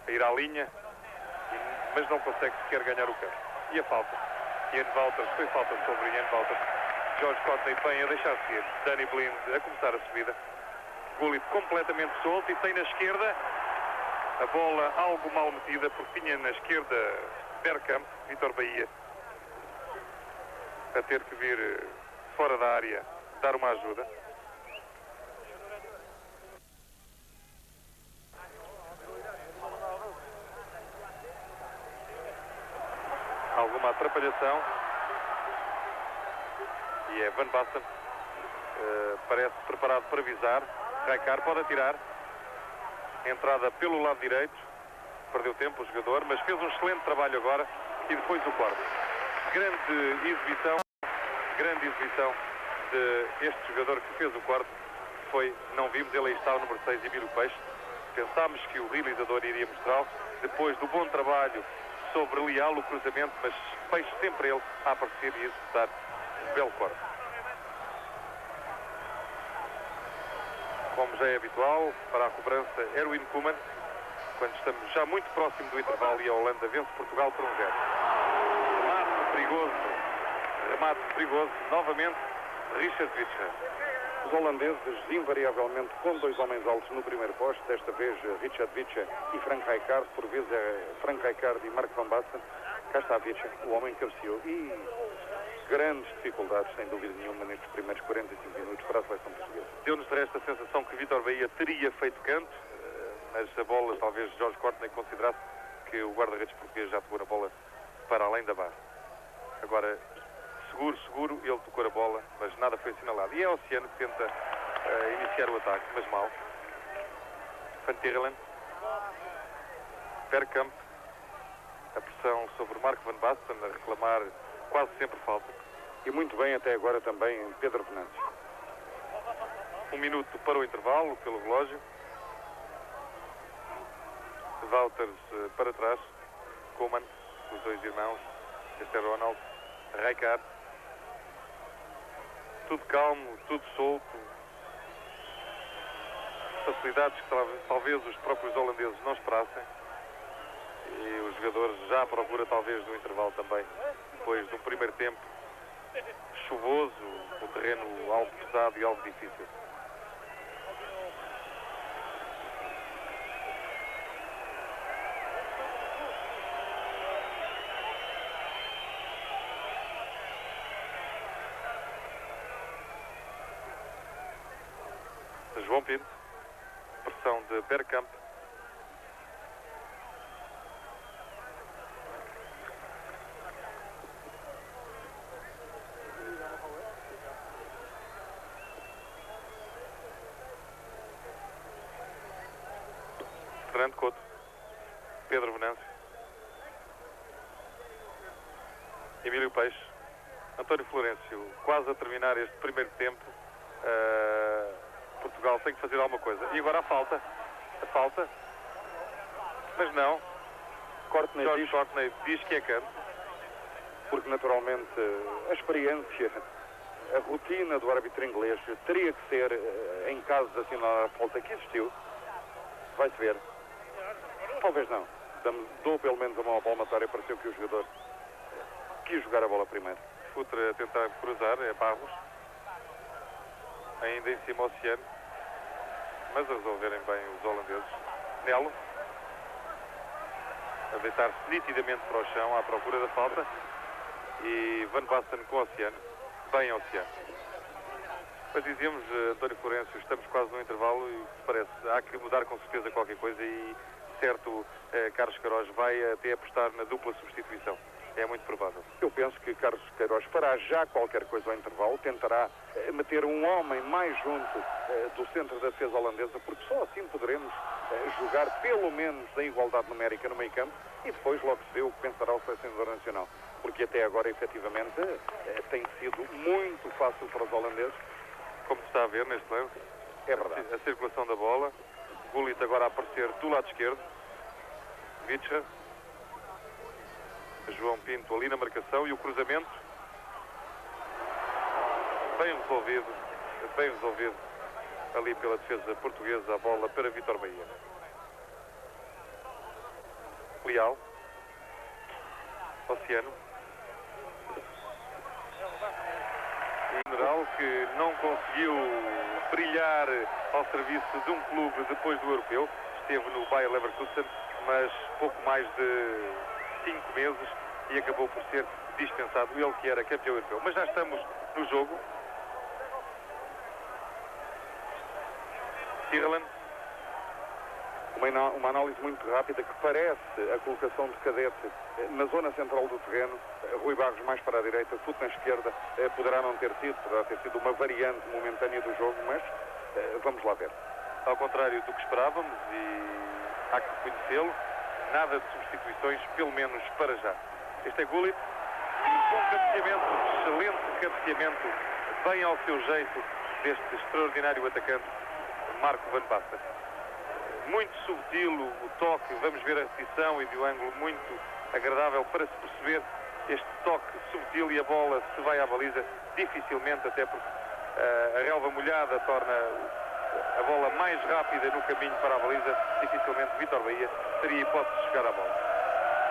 a ir à linha, mas não consegue sequer ganhar o campo. E a falta. Ian Wouters, foi falta sobre Ian Wouters. George Courtney bem a deixar seguir. Danny Blind a começar a subida. Gullit completamente solto e tem na esquerda a bola algo mal metida, porque tinha na esquerda Bergkamp, Vítor Bahia, a ter que vir fora da área dar uma ajuda. Alguma atrapalhação e é Van Basten, parece preparado para visar. Rijkaard pode atirar, entrada pelo lado direito, perdeu tempo o jogador, mas fez um excelente trabalho agora e depois o corte. Grande exibição de este jogador que fez o corte. Foi, não vimos, ele aí está o número 6, Emílio Peixe. Pensámos que o realizador iria mostrá-lo, depois do bom trabalho sobre Leal, o cruzamento, mas Peixe sempre ele a aparecer e executar um belo corte. Como já é habitual, para a cobrança, Erwin Koeman, quando estamos já muito próximo do intervalo e a Holanda vence Portugal por 1-0. Remate perigoso, novamente, Richard Witsche. Os holandeses, invariavelmente, com 2 homens altos no primeiro poste, desta vez Richard Witsche e Frank Rijkaard, por vezes Frank Rijkaard e Mark van Basten. Cá está Witsche, o homem cabeceou, e grandes dificuldades, sem dúvida nenhuma, nestes primeiros 45 minutos para a seleção portuguesa. Deu-nos de resto a sensação que Vítor Bahia teria feito canto, mas a bola, talvez George Courtney considerasse que o guarda-redes português já tocou a bola para além da barra. Agora, seguro, ele tocou a bola, mas nada foi assinalado. E é o Oceano que tenta iniciar o ataque, mas mal. Van Tichelen, Bergkamp, a pressão sobre Mark van Basten, a reclamar quase sempre falta. E muito bem até agora também Pedro Venâncio. 1 minuto para o intervalo, pelo relógio. Wouters para trás. Koeman, os 2 irmãos. Este é Ronald. Rijkaard. Tudo calmo, tudo solto. Facilidades que talvez os próprios holandeses não esperassem. E os jogadores já à procura talvez do intervalo também. Depois de um primeiro tempo chuvoso, o terreno algo pesado e algo difícil. João Pinto, pressão de Bergkamp. Fernando Couto, Pedro Venâncio, Emílio Peixe, António Florencio, quase a terminar este primeiro tempo. Portugal tem que fazer alguma coisa. E agora a falta, mas não. George Courtney diz que é canto. Porque naturalmente a experiência, a rotina do árbitro inglês teria que ser, em caso de assinalar a falta que existiu, vai-se ver. Talvez não. Dou pelo menos a mão à palmatória, pareceu que o jogador quis jogar a bola primeiro. Futre a tentar cruzar, é Barros. Ainda em cima Oceano. Mas a resolverem bem os holandeses. Nelo. A deitar-se nitidamente para o chão à procura da falta. E Van Basten com Oceano. Bem Oceano. Mas dizíamos, António Florencio, estamos quase no intervalo e parece, há que mudar com certeza qualquer coisa e certo, Carlos Queiroz vai até apostar na dupla substituição. É muito provável. Eu penso que Carlos Queiroz fará já qualquer coisa ao intervalo, tentará meter um homem mais junto do centro da defesa holandesa, porque só assim poderemos jogar pelo menos em igualdade numérica no meio campo e depois logo se vê o que pensará o selecionador nacional. Porque até agora, efetivamente, tem sido muito fácil para os holandeses. Como se está a ver neste lance, é verdade. A circulação da bola, Gullit agora a aparecer do lado esquerdo, Witscher, João Pinto ali na marcação e o cruzamento, bem resolvido ali pela defesa portuguesa, a bola para Vítor Bahia. Leal, Oceano, o general que não conseguiu brilhar ao serviço de um clube depois do europeu, esteve no Bayer Leverkusen, mas pouco mais de 5 meses e acabou por ser dispensado, ele que era campeão europeu. Mas já estamos no jogo. Ireland. Uma análise muito rápida que parece a colocação de Cadete na zona central do terreno. Rui Barros mais para a direita, Futre na esquerda. Poderá não ter sido, poderá ter sido uma variante momentânea do jogo, mas vamos lá ver. Ao contrário do que esperávamos, e há que reconhecê-lo, nada de substituições, pelo menos para já. Este é Gullit, um bom cabeceamento, excelente cabeceamento, bem ao seu jeito, deste extraordinário atacante, Marco Van Basten. Muito subtil o toque, vamos ver a repetição e de um ângulo muito agradável para se perceber este toque subtil e a bola se vai à baliza dificilmente, até porque a relva molhada torna a bola mais rápida no caminho para a baliza, dificilmente Vítor Bahia teria hipótese de chegar à bola.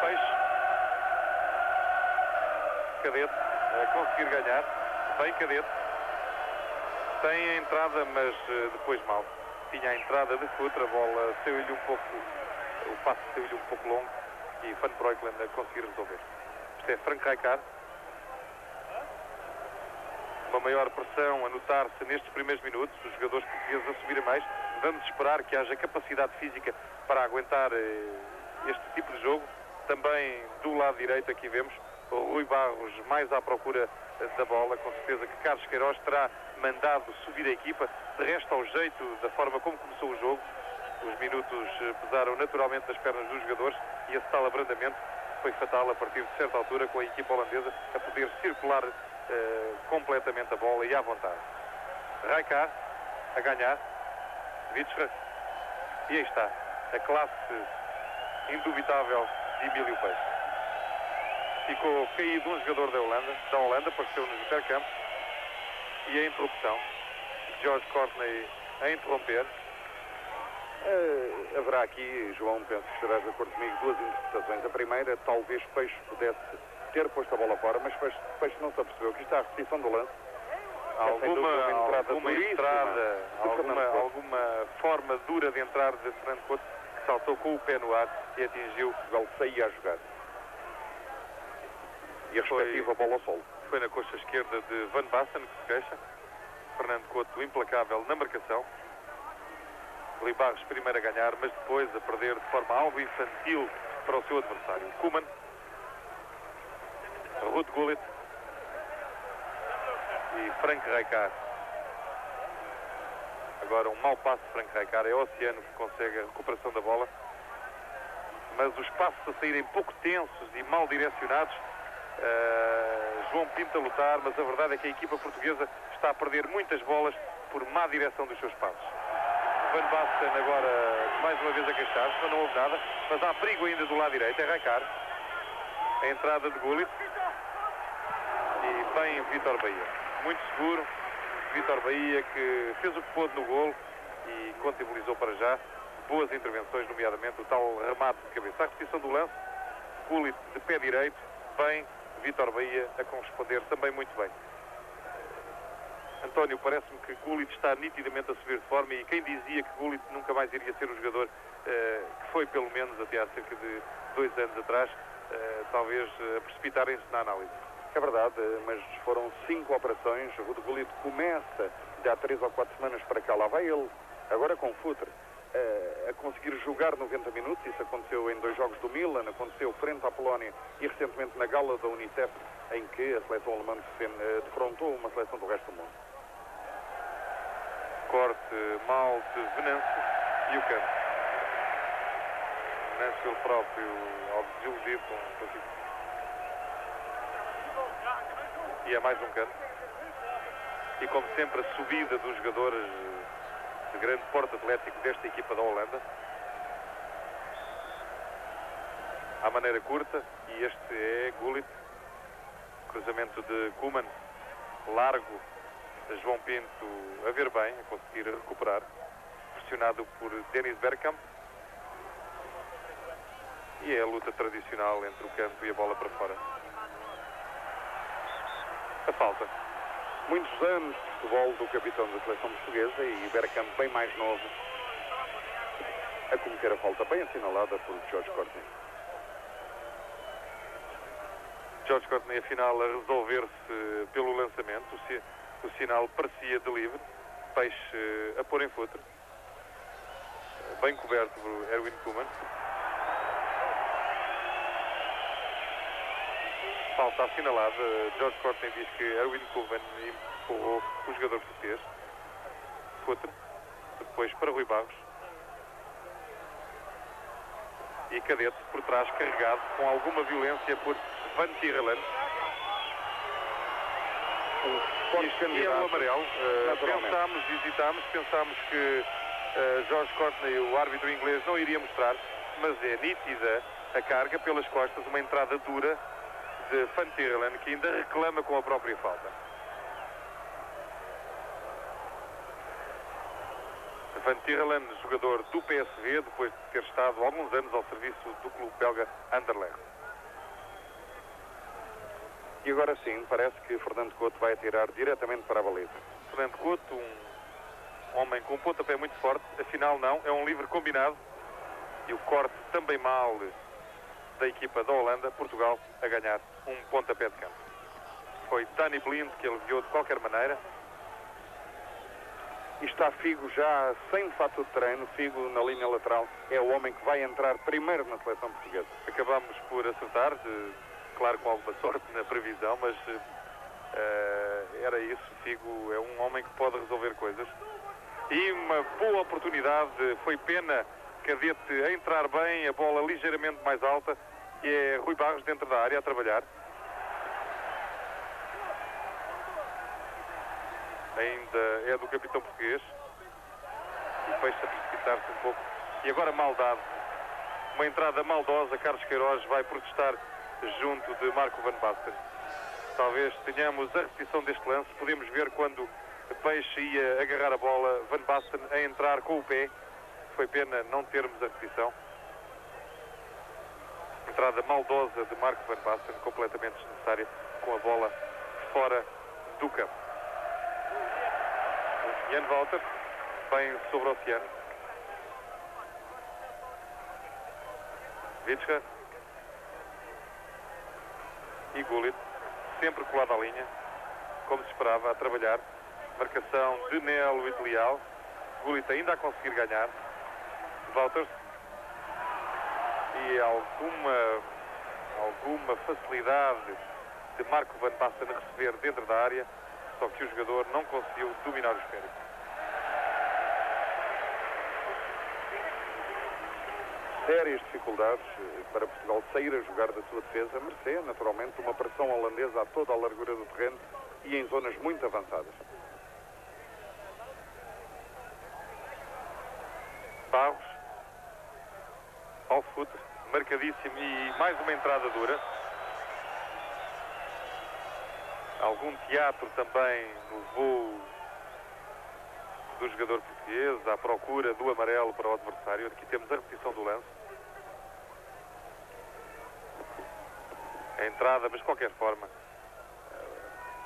Peixe, Cadete a conseguir ganhar, bem Cadete, tem a entrada mas depois mal. Tinha a entrada de Futre, a bola saiu-lhe um pouco, o passe saiu-lhe um pouco longo e Van Breukelen a conseguir resolver. Isto é Frank Rijkaard. Uma maior pressão a notar-se nestes primeiros minutos, os jogadores portugueses a subirem mais. Vamos esperar que haja capacidade física para aguentar este tipo de jogo. Também do lado direito aqui vemos o Rui Barros mais à procura da bola, com certeza que Carlos Queiroz terá mandado subir a equipa, de resto ao jeito da forma como começou o jogo. Os minutos pesaram naturalmente nas pernas dos jogadores e esse tal abrandamento foi fatal a partir de certa altura, com a equipa holandesa a poder circular completamente a bola e à vontade. Rijkaard a ganhar, Witscher, e aí está a classe indubitável de Emílio Peixe. Ficou caído um jogador da Holanda, apareceu no intercampo, e a interrupção, George Courtney a interromper. Haverá aqui, João, penso que estarás de acordo comigo, duas interpretações. A primeira, talvez Peixe pudesse ter posto a bola fora, mas Peixe não se apercebeu que está a repetição do lance. Alguma forma dura de entrar de Fernando Couto, que saltou com o pé no ar e atingiu. Ele saía a jogar. E a respectiva bola ao solo. Foi na coxa esquerda de Van Basten que se queixa. Fernando Couto implacável na marcação. Rui Barros primeiro a ganhar, mas depois a perder de forma algo infantil para o seu adversário. Koeman, Ruud Gullit e Frank Rijkaard. Agora um mau passo de Frank Rijkaard, é o Oceano que consegue a recuperação da bola, mas os passos a saírem pouco tensos e mal direcionados. João Pinto a lutar, mas a verdade é que a equipa portuguesa está a perder muitas bolas por má direção dos seus passos. Van Basten agora mais uma vez a queixar-se, mas não houve nada, mas há perigo ainda do lado direito, é Rijkaard. A entrada de Gullit e bem Vítor Bahia, muito seguro. Vítor Bahia que fez o que pôde no golo e contabilizou para já boas intervenções, nomeadamente o tal remate de cabeça. A repetição do lance, Gullit de pé direito, bem Vítor Bahia a corresponder também muito bem. António, parece-me que Gullit está nitidamente a subir de forma, e quem dizia que Gullit nunca mais iria ser o jogador que foi pelo menos até há cerca de 2 anos atrás, talvez precipitarem-se na análise. É verdade, mas foram 5 operações. O de Gullit começa de há 3 ou 4 semanas para cá. Lá vai ele, agora com o Futre, a conseguir jogar 90 minutos. Isso aconteceu em 2 jogos do Milan, aconteceu frente à Polónia e recentemente na gala da Unicef, em que a seleção alemã defrontou uma seleção do resto do mundo. Corte mal de Venâncio e o canto. Venâncio ele próprio, ao desiludido com o e é mais um canto. E como sempre a subida dos jogadores de grande porte atlético desta equipa da Holanda. À maneira curta, e este é Gullit. Cruzamento de Koeman, largo, João Pinto a ver bem, a conseguir recuperar, pressionado por Dennis Bergkamp. E é a luta tradicional entre o campo e a bola para fora. A falta. Muitos anos de futebol do capitão da seleção portuguesa, e Bergkamp bem mais novo a cometer a falta, bem assinalada por George Courtney. George Courtney afinal a resolver-se pelo lançamento. O sinal parecia de livre. Peixe a pôr em futre, bem coberto por Erwin Koeman. Falta assinalada. George Courtney diz que Erwin Koeman empurrou o jogador português. Futre, depois para Rui Barros. E Cadete por trás, carregado com alguma violência por Van Tichelen. E é o amarelo. Pensámos que George Courtney, o árbitro inglês, não iria mostrar, mas é nítida a carga pelas costas, uma entrada dura de Van Tichelen, que ainda reclama com a própria falta. Van Tichelen, jogador do PSV, depois de ter estado alguns anos ao serviço do clube belga Anderlecht. E agora sim, parece que Fernando Couto vai atirar diretamente para a baliza. Fernando Couto, um homem com um pontapé muito forte, afinal não, é um livre combinado. E o corte também mal da equipa da Holanda, Portugal a ganhar um pontapé de campo. Foi Danny Blind que aliviou de qualquer maneira. E está Figo já sem fato de treino. Figo na linha lateral é o homem que vai entrar primeiro na seleção portuguesa. Acabamos por acertar, claro, com alguma sorte na previsão, mas era isso. Figo é um homem que pode resolver coisas. E uma boa oportunidade, foi pena Cadete a entrar bem, a bola ligeiramente mais alta, e é Rui Barros dentro da área a trabalhar. Ainda é do capitão português. E Peixe a precipitar-se um pouco. E agora maldade. Uma entrada maldosa. Carlos Queiroz vai protestar junto de Marco Van Basten. Talvez tenhamos a repetição deste lance. Podemos ver quando Peixe ia agarrar a bola, Van Basten a entrar com o pé. Foi pena não termos a repetição. Entrada maldosa de Marco Van Basten, completamente desnecessária, com a bola fora do campo. Jan Walter, bem sobre o oceano. Witsche. E Gullit, sempre colado à linha, como se esperava, a trabalhar. Marcação de Nelo e de Leal. Gullit ainda a conseguir ganhar. Walters. E alguma facilidade de Marco Van Basten a receber dentro da área, só que o jogador não conseguiu dominar o esférico. Sérias dificuldades para Portugal sair a jogar da sua defesa, mercê, naturalmente, uma pressão holandesa a toda a largura do terreno e em zonas muito avançadas. Barros, ao fute, marcadíssimo, e mais uma entrada dura. Algum teatro também no voo do jogador português, à procura do amarelo para o adversário. Aqui temos a repetição do lance. a entrada, mas de qualquer forma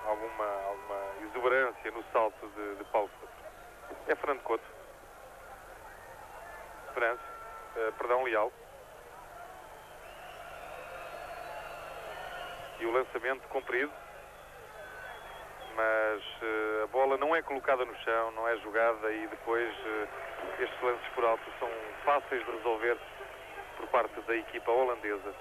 alguma exuberância no salto de Paulo Futre. É Fernando Couto. Leal. E o lançamento comprido, mas a bola não é colocada no chão, não é jogada, e depois estes lances por alto são fáceis de resolver por parte da equipa holandesa.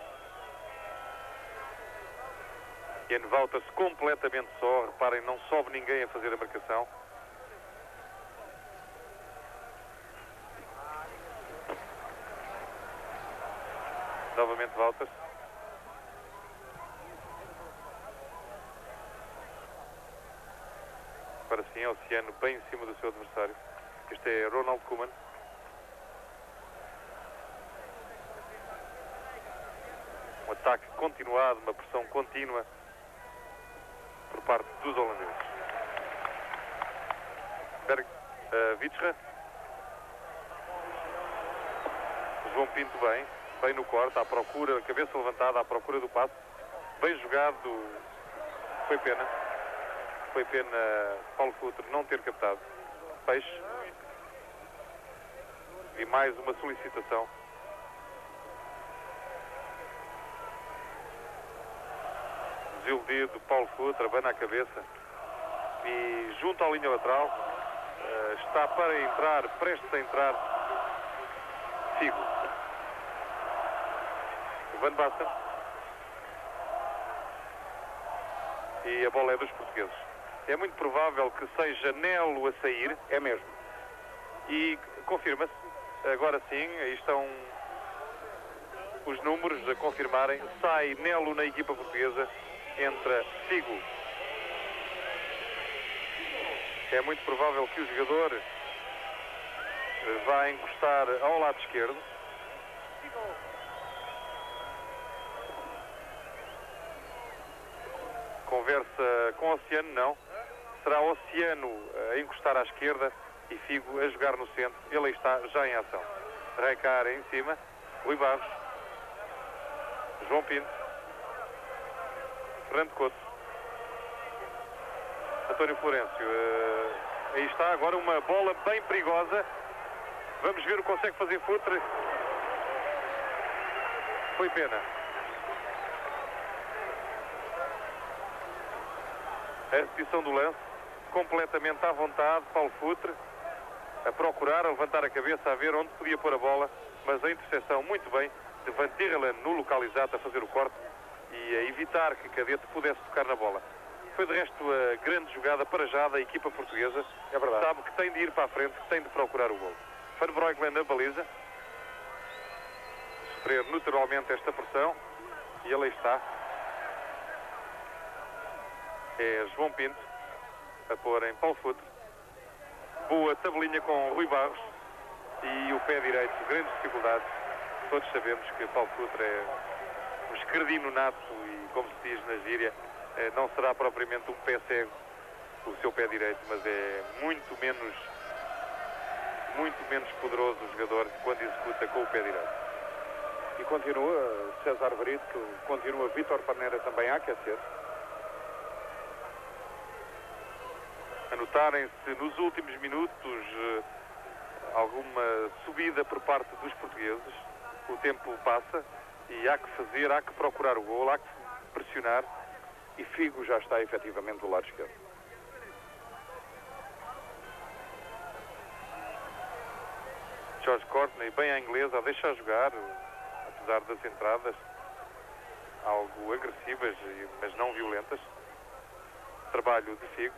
Jan Wouters completamente só, reparem, não sobe ninguém a fazer a marcação. Novamente Wouters. Agora sim, Oceano bem em cima do seu adversário. Este é Ronald Koeman. Um ataque continuado, uma pressão contínua por parte dos holandeses. Witsche. João Pinto bem no corte, à procura, cabeça levantada, à procura do passe. Bem jogado. Foi pena Paulo Futre não ter captado. Peixe. E mais uma solicitação. Desiludido, Paulo Futre abana a cabeça e junto à linha lateral está para entrar, prestes a entrar, Figo. Van Basten. E a bola é dos portugueses. É muito provável que seja Nelo a sair. É mesmo. E confirma-se, agora sim, aí estão os números a confirmarem. Sai Nelo na equipa portuguesa, entra Figo. É muito provável que o jogador vá encostar ao lado esquerdo. Conversa com Oceano, não. Será Oceano a encostar à esquerda e Figo a jogar no centro. Ele aí está, já em ação. Recar em cima. Rui Barros. João Pinto. Fernando Couto. António Florencio. Aí está agora uma bola bem perigosa. Vamos ver o que consegue fazer Futre. Foi pena. A repetição do lance, completamente à vontade, Paulo Futre a procurar, a levantar a cabeça, a ver onde podia pôr a bola, mas a interseção muito bem de Van Tichelen no local exato a fazer o corte e a evitar que Cadete pudesse tocar na bola. Foi de resto a grande jogada para já da equipa portuguesa. É verdade. Sabe que tem de ir para a frente, que tem de procurar o golo. Van Breukelen na baliza, sofrer naturalmente esta pressão, e ele aí está. É João Pinto a pôr em Paulo Futre. Boa tabelinha com Rui Barros e o pé direito, grandes dificuldades. Todos sabemos que Paulo Futre é um escredino nato e, como se diz na gíria, não será propriamente um pé cego o seu pé direito, mas é muito menos poderoso o jogador quando executa com o pé direito. E continua César Brito, continua Vítor Paneira também a aquecer. Anotarem-se nos últimos minutos alguma subida por parte dos portugueses. O tempo passa e há que fazer, há que procurar o golo, há que pressionar. E Figo já está efetivamente do lado esquerdo. George Courtney, bem à inglesa, a deixar jogar, apesar das entradas algo agressivas, mas não violentas. Trabalho de Figo.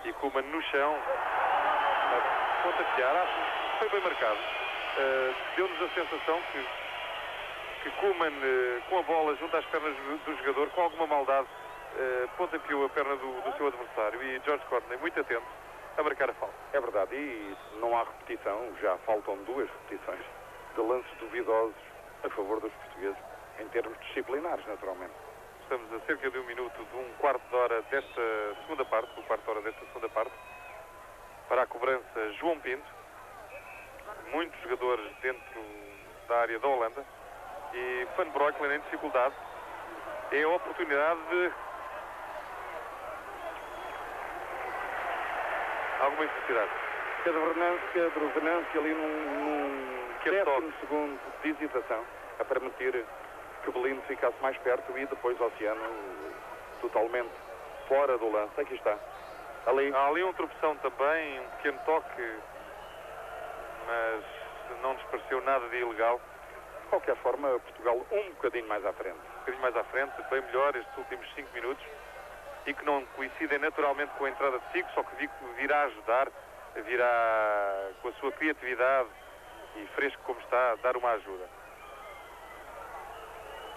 E Koeman no chão, a pontapear, foi bem marcado. Deu-nos a sensação que Koeman, com a bola junto às pernas do jogador, com alguma maldade, pontapeou a perna do seu adversário, e George Courtney, muito atento, a marcar a falta. É verdade, e não há repetição, já faltam 2 repetições de lances duvidosos a favor dos portugueses, em termos disciplinares, naturalmente. Estamos a cerca de 1 minuto de um quarto de hora desta segunda parte, para a cobrança João Pinto. Muitos jogadores dentro da área da Holanda. E Van Breukelen em dificuldade. é a oportunidade de alguma infelicidade. Pedro Venâncio ali num décimo segundo de hesitação a permitir que Belino ficasse mais perto e depois Oceano totalmente fora do lance. Aqui está. Há ali um tropeção também, um pequeno toque, mas não nos pareceu nada de ilegal. De qualquer forma, Portugal um bocadinho mais à frente. Um bocadinho mais à frente, bem melhor estes últimos 5 minutos e que não coincidem naturalmente com a entrada de Figo, só que virá ajudar, virá com a sua criatividade e fresco como está, dar uma ajuda.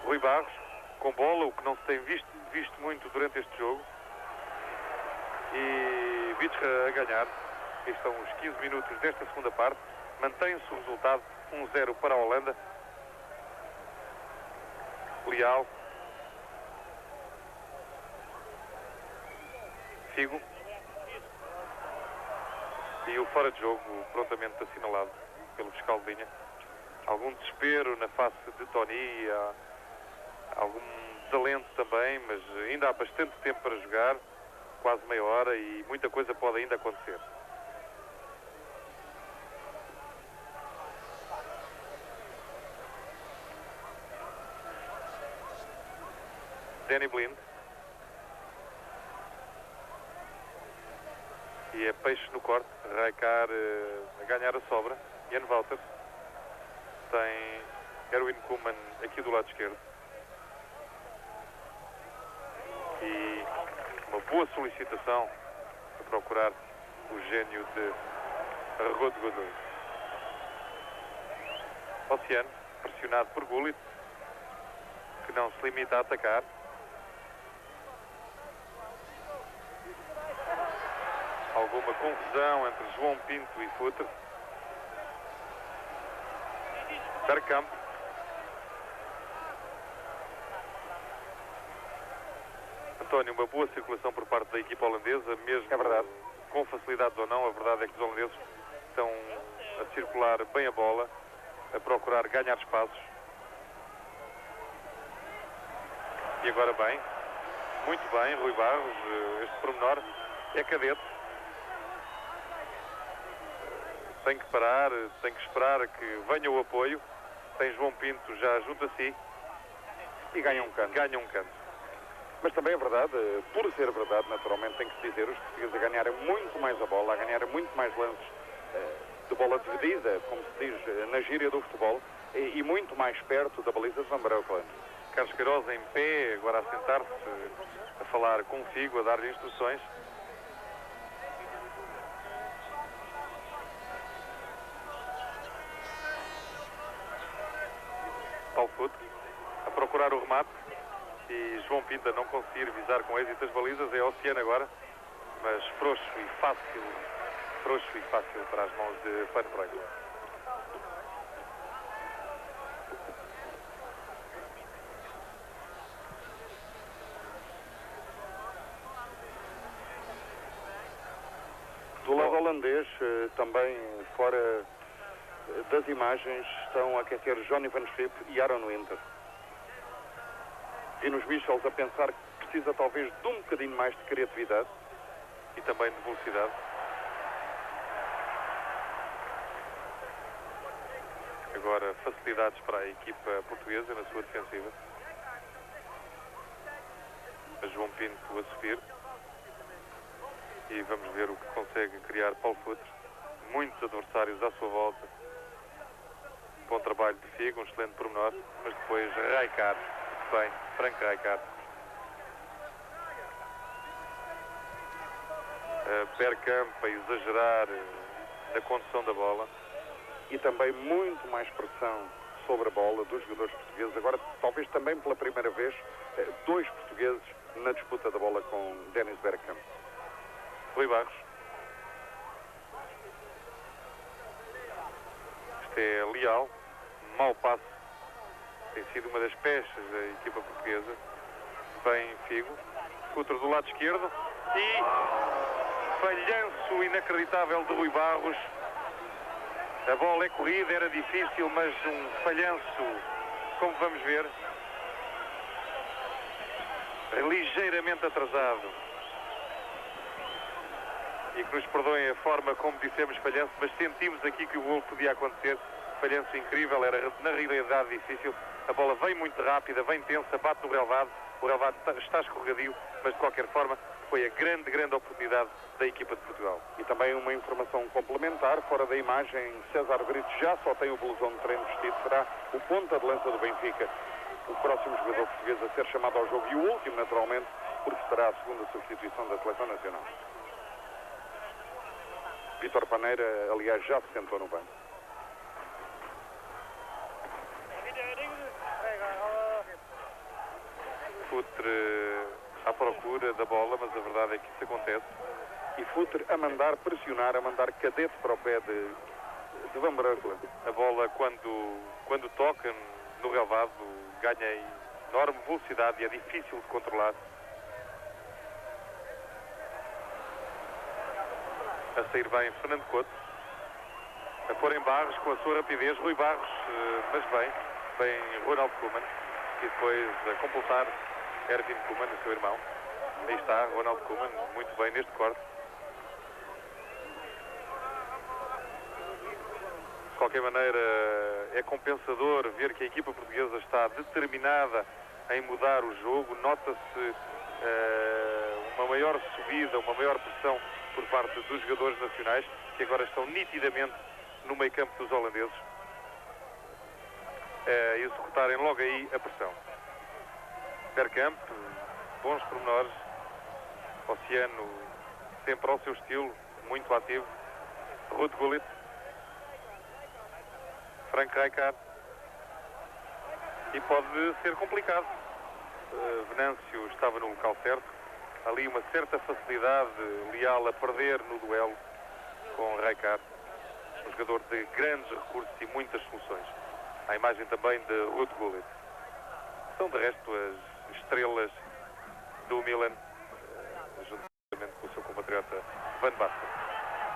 Rui Barros, com bola, o que não se tem visto muito durante este jogo. E Vitscha a ganhar. Estes são os 15 minutos desta segunda parte. Mantém-se o resultado 1-0 para a Holanda. Leal. Figo. E o fora de jogo prontamente assinalado pelo fiscal de linha. Algum desespero na face de Tony, algum desalento também, mas ainda há bastante tempo para jogar, quase meia hora, e muita coisa pode ainda acontecer. Danny Blind. E é peixe no corte. Raikar a ganhar a sobra. Jan Wouters. Tem Erwin Koeman aqui do lado esquerdo. E uma boa solicitação para procurar o gênio de Rod Godoy. Oceano, pressionado por Gullit, que não se limita a atacar. Alguma confusão entre João Pinto e Futre. Bergkamp. António, uma boa circulação por parte da equipa holandesa, mesmo é verdade, com facilidades ou não. A verdade é que os holandeses estão a circular bem a bola, a procurar ganhar espaços. E agora bem, muito bem, Rui Barros, este pormenor é cadete. Tem que parar, tem que esperar que venha o apoio. Tem João Pinto já junto a si. E ganha um canto. Ganha um canto. Mas também é verdade, por ser verdade, naturalmente, tem que se dizer, os portugueses a ganharem muito mais a bola, a ganharem muito mais lances de bola dividida, como se diz na gíria do futebol, e muito mais perto da baliza de Van Breukelen. Carlos Queiroz em pé, agora a sentar-se, a falar com Figo, a dar-lhe instruções. Paulo Futre a procurar o remate e João Pinto a não conseguir visar com êxito as balizas. É Oceano agora, mas frouxo e fácil para as mãos de Van Breukelen. Do lado holandês, também fora das imagens, estão a aquecer Johnny Van Schip e Aaron Winter. E nos Michels a pensar que precisa talvez de um bocadinho mais de criatividade. E também de velocidade. Agora facilidades para a equipa portuguesa na sua defensiva. A João Pinto a subir. E vamos ver o que consegue criar Paulo Futre. Muitos adversários à sua volta. Bom trabalho de Figo, um excelente pormenor. Mas depois Raikar. Bem, Frank Raikar. Bergkamp a exagerar a condução da bola. E também muito mais pressão sobre a bola dos jogadores portugueses. Agora, talvez também pela primeira vez, dois portugueses na disputa da bola com Dennis Bergkamp. Rui Barros. Este é Leal. Mau passe. Tem sido uma das peças da equipa portuguesa. Bem Figo. Futre do lado esquerdo. E falhanço inacreditável de Rui Barros. A bola é corrida, era difícil, mas um falhanço, como vamos ver. ligeiramente atrasado. E que nos perdoem a forma como dissemos falhanço, mas sentimos aqui que o golo podia acontecer. Falhanço incrível, era na realidade difícil. A bola vem muito rápida, vem tensa, bate no relvado. O relvado está escorregadio, mas de qualquer forma foi a grande oportunidade da equipa de Portugal. E também uma informação complementar, fora da imagem, César Brito já só tem o blusão de treino vestido, será o ponta de lança do Benfica, o próximo jogador português a ser chamado ao jogo e o último, naturalmente, porque será a segunda substituição da Seleção Nacional. Vítor Paneira, aliás, já se sentou no banco. Futre à procura da bola, mas a verdade é que isso acontece. E Futre a mandar pressionar, a mandar cadete para o pé de Van Breukelen. A bola, quando toca no relvado, ganha enorme velocidade e é difícil de controlar. A sair bem Fernando Couto, a pôr em Barros com a sua rapidez, Rui Barros, mas bem Ronald Koeman, e depois a completar Erwin Koeman, o seu irmão. Aí está, Ronald Koeman, muito bem neste corte. De qualquer maneira, é compensador ver que a equipa portuguesa está determinada em mudar o jogo. Nota-se uma maior subida, uma maior pressão por parte dos jogadores nacionais, que agora estão nitidamente no meio campo dos holandeses, executarem logo aí a pressão. Bergkamp, bons pormenores, Oceano sempre ao seu estilo, muito ativo, Ruud Gullit, Frank Rijkaard, e pode ser complicado. Venâncio estava no local certo, ali uma certa facilidade leal a perder no duelo com Rijkaard, um jogador de grandes recursos e muitas soluções. A imagem também de Ruud Gullit. São de resto as estrelas do Milan, juntamente com o seu compatriota Van Basten.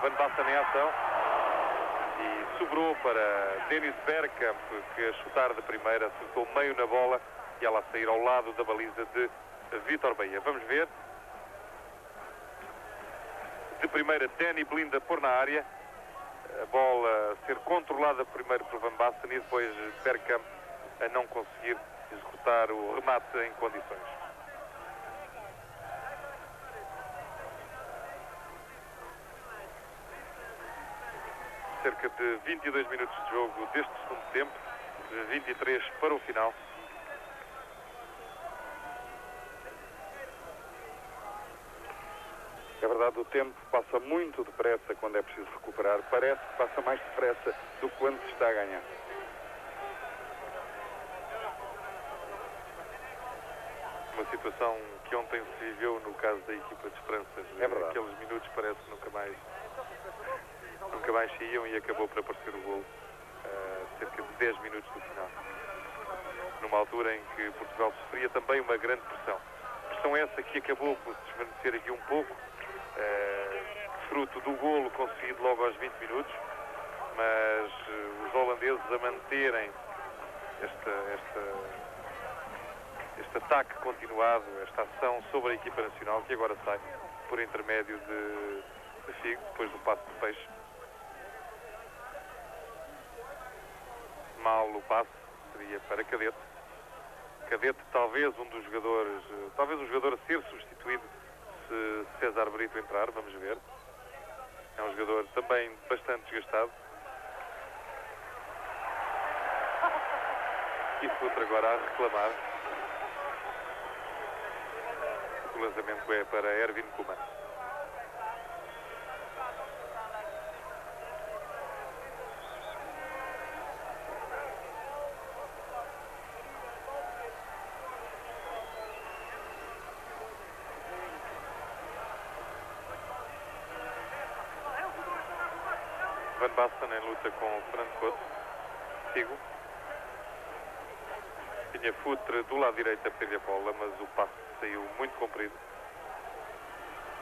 Van Basten em ação e sobrou para Dennis Bergkamp, que a chutar de primeira acertou meio na bola e ela a sair ao lado da baliza de Vítor Bahia. Vamos ver. De primeira, Danny Blind a pôr na área. A bola a ser controlada primeiro por Van Basten e depois Bergkamp a não conseguir executar o remate em condições. Cerca de 22 minutos de jogo deste segundo tempo, 23 para o final. É verdade, o tempo passa muito depressa quando é preciso recuperar. Parece que passa mais depressa do que quando se está a ganhar. Uma situação que ontem se viveu no caso da equipa de Esperanças. É verdade. Aqueles minutos parece que nunca mais se iam e acabou por aparecer o golo cerca de 10 minutos do final. Numa altura em que Portugal sofria também uma grande pressão. Pressão essa que acabou por se desvanecer aqui um pouco, fruto do golo conseguido logo aos 20 minutos, mas os holandeses a manterem este ataque continuado, esta ação sobre a equipa nacional, que agora sai por intermédio de Figo, depois do passe de Peixe. Mal o passe seria para Cadete. Cadete talvez um dos jogadores, talvez o jogador a ser substituído se César Brito entrar, vamos ver. É um jogador também bastante desgastado. E Futre agora a reclamar. O lançamento é para Erwin Koeman. Van Basten em luta com Fernando Couto. Figo. Tinha Futre do lado direito a pedir a bola, mas o passe saiu muito comprido.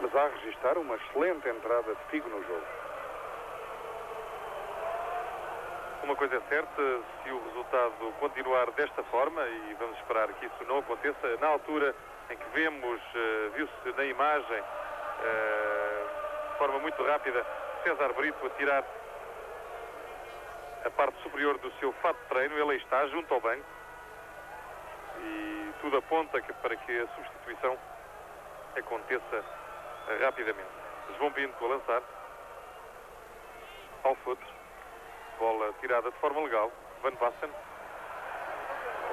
Mas há a registrar uma excelente entrada de Figo no jogo. Uma coisa é certa, se o resultado continuar desta forma, e vamos esperar que isso não aconteça, na altura em que vemos, viu-se na imagem, de forma muito rápida, César Brito a tirar a parte superior do seu fato de treino. Ele aí está, junto ao banco, e tudo aponta para que a substituição aconteça rapidamente. João Pinto a lançar ao fute, bola tirada de forma legal. Van Basten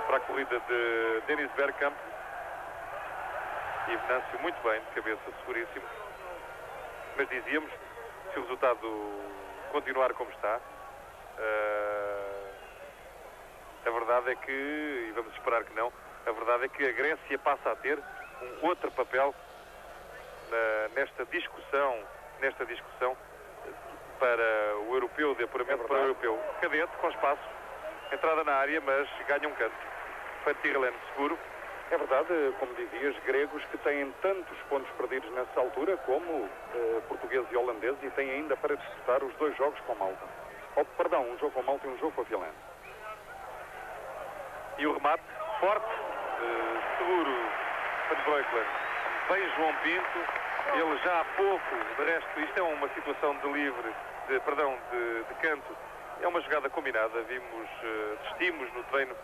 para a corrida de Dennis Bergkamp, e Venâncio muito bem, de cabeça, seguríssimo. Mas dizíamos, se o resultado continuar como está, a verdade é que, e vamos esperar que não, a verdade é que a Grécia passa a ter um outro papel nesta discussão para o europeu, de apuramento para o europeu cadete, com espaço, entrada na área, mas ganha um canto. Fantirlen seguro. É verdade, como dizias, gregos que têm tantos pontos perdidos nessa altura como portugueses e holandeses, e têm ainda para disputar os 2 jogos com Malta. Um jogo com Malta e um jogo com a Finlândia. E o remate, forte, seguro, Van Breukelen. Vem João Pinto, ele já há pouco, de resto, isto é uma situação de canto, é uma jogada combinada, assistimos no treino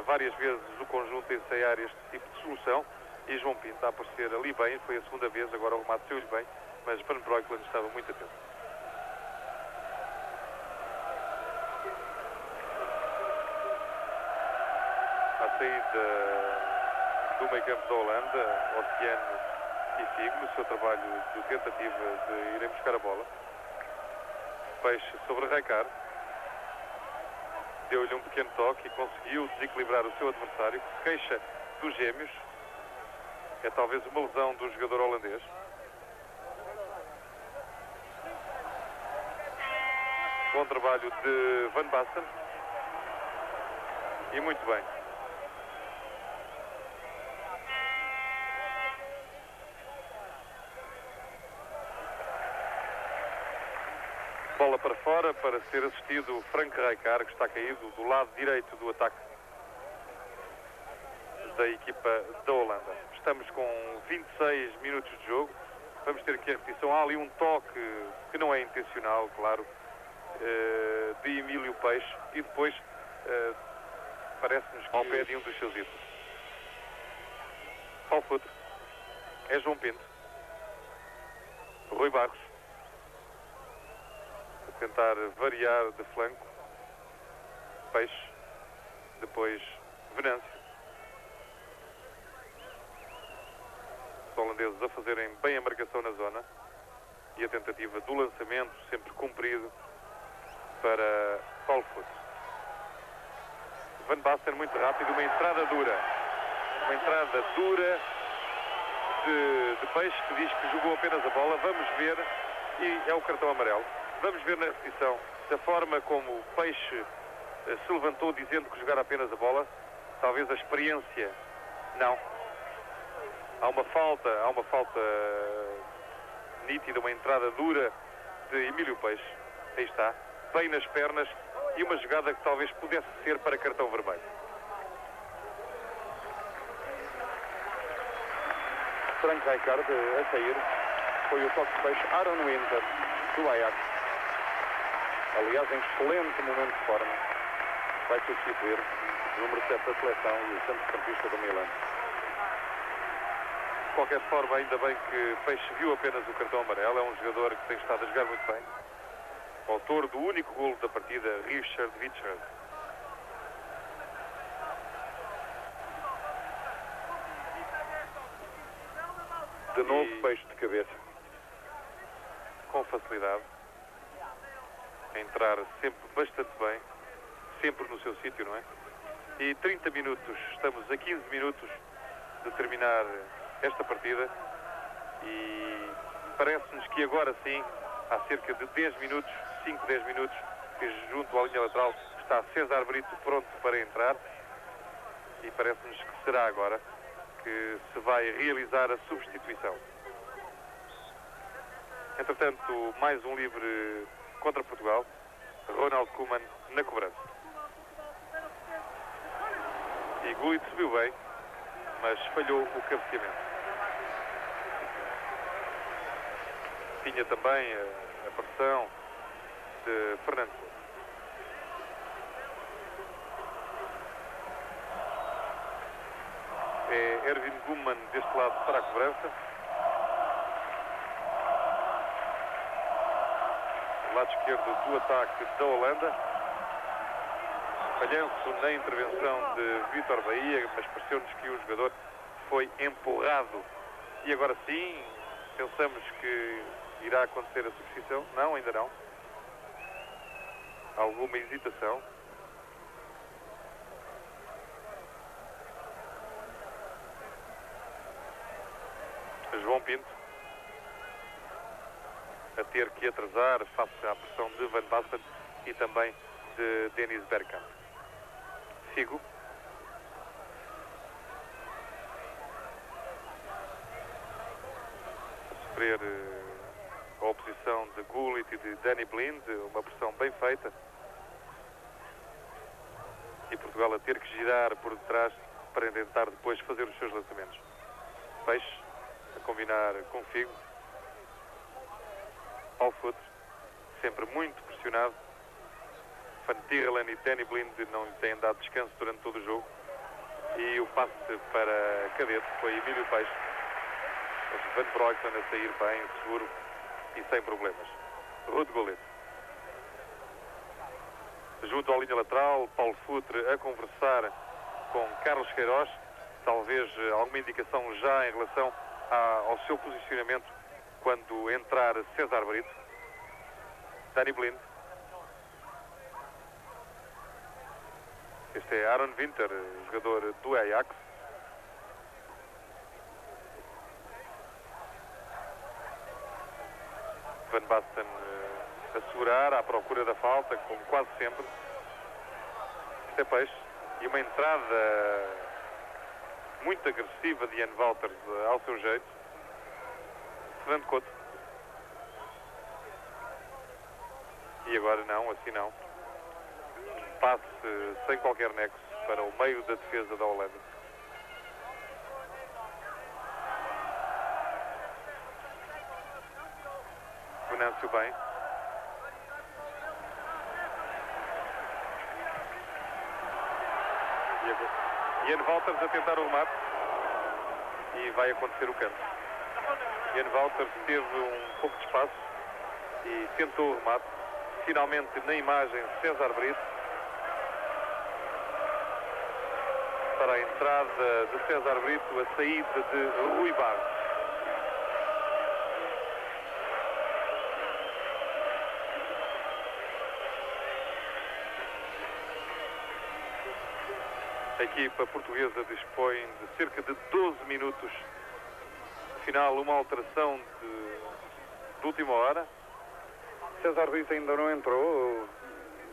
várias vezes o conjunto ensaiar este tipo de solução, e João Pinto está a aparecer ali bem, foi a segunda vez, agora o remate saiu-lhe bem, mas Van Breukelen estava muito atento. À saída do meio-campo da Holanda, Oceano e Figo, no seu trabalho de tentativa de irem buscar a bola. Peixe sobre Rijkaard. Deu-lhe um pequeno toque e conseguiu desequilibrar o seu adversário, que se queixa dos gêmeos. É talvez uma lesão do jogador holandês. Bom trabalho de Van Basten. E muito bem. Bola para fora para ser assistido Frank Rijkaard, que está caído do lado direito do ataque da equipa da Holanda. Estamos com 26 minutos de jogo. Vamos ter aqui a repetição. Há ali um toque que não é intencional, claro, de Emílio Peixe, e depois parece-nos ao pé de um dos seus ídolos. Ao fute é João Pinto. Rui Barros a tentar variar de flanco. Peixe, depois Venâncio. Os holandeses a fazerem bem a marcação na zona, e a tentativa do lançamento sempre cumprido para Paul Foot. Van Basten muito rápido, uma entrada dura de Peixe, que diz que jogou apenas a bola. Vamos ver, e é o cartão amarelo. Vamos ver na repetição da forma como o Peixe se levantou dizendo que jogara apenas a bola. Talvez a experiência não. Há uma falta nítida, uma entrada dura de Emílio Peixe. Aí está, bem nas pernas, e uma jogada que talvez pudesse ser para cartão vermelho. Frank Rijkaard a sair. Foi o toque de Peixe. Aaron Winter, do Ajax. Aliás, em excelente momento de forma. Vai substituir o número 7 da seleção e o centrocampista do Milan. De qualquer forma, ainda bem que Peixe viu apenas o cartão amarelo. É um jogador que tem estado a jogar muito bem. O autor do único golo da partida, Richard Witscher. De novo Peixe de cabeça. Com facilidade. A entrar sempre bastante bem. Sempre no seu sítio, não é? E 30 minutos, estamos a 15 minutos de terminar esta partida, e parece-nos que agora sim, há cerca de 10 minutos, 5, 10 minutos, que junto à linha lateral está César Brito pronto para entrar, e parece-nos que será agora que se vai realizar a substituição. Entretanto, mais um livre contra Portugal. Ronald Koeman na cobrança. E Gullit subiu bem, mas falhou o cabeceamento. Tinha também a pressão de Fernando Couto. É Erwin Koeman deste lado para a cobrança. Lado esquerdo do ataque da Holanda. Falhanço na intervenção de Vítor Bahia, mas pareceu-nos que o jogador foi empurrado. E agora sim, pensamos que irá acontecer a substituição. Não, ainda não. Alguma hesitação. João Pinto a ter que atrasar face à pressão de Van Basten e também de Dennis Bergkamp. Figo. A sofrer a oposição de Gullit e de Danny Blind, uma pressão bem feita. E Portugal a ter que girar por detrás para tentar depois fazer os seus lançamentos. Peixe a combinar com Figo. Paul Futre, sempre muito pressionado. Van Tichelen e Danny Blind não lhe têm dado descanso durante todo o jogo. E o passe para Cadete foi Emílio Peixe. Van Breukelen a sair bem, seguro e sem problemas. Ruud Gullit. Junto à linha lateral, Paulo Futre a conversar com Carlos Queiroz. Talvez alguma indicação já em relação ao seu posicionamento quando entrar César Brito. Danny Blind. Este é Aaron Winter, jogador do Ajax. Van Basten a segurar à procura da falta, como quase sempre. Este é Peixe. E uma entrada muito agressiva de Jan Walters ao seu jeito. Fernando Couto. E agora não, assim não. Passe sem qualquer nexo para o meio da defesa da Holanda. Venâncio bem. Jan Walters a tentar o remate. E vai acontecer o canto. Jan Walters teve um pouco de espaço e tentou o remate. Finalmente na imagem César Brito. Para a entrada de César Brito, a saída de Rui Barros. A equipa portuguesa dispõe de cerca de 12 minutos. Afinal, uma alteração de última hora. César Brito ainda não entrou.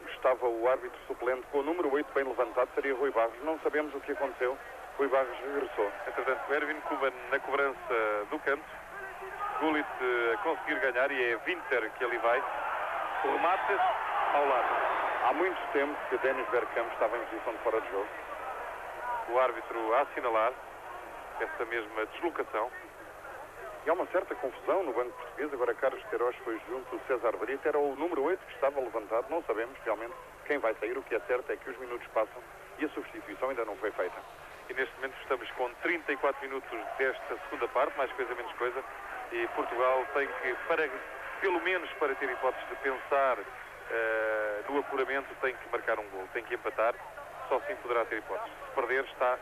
Estava o árbitro suplente com o número 8 bem levantado, seria Rui Barros. Não sabemos o que aconteceu. Rui Barros regressou. Entretanto, Erwin Koeman na cobrança do canto. Gullit a conseguir ganhar e é Winter que ali vai. O remate ao lado. Há muito tempo que Dennis Bergkamp estava em posição de fora de jogo. O árbitro a assinalar essa mesma deslocação. E há uma certa confusão no banco português. Agora Carlos Queiroz foi junto do César Brito. Era o número 8 que estava levantado. Não sabemos realmente quem vai sair. O que é certo é que os minutos passam e a substituição ainda não foi feita. E neste momento estamos com 34 minutos desta segunda parte, mais coisa menos coisa. E Portugal tem que, pelo menos para ter hipóteses de pensar no apuramento, tem que marcar um gol. Tem que empatar. Só assim poderá ter hipóteses. Se perder, está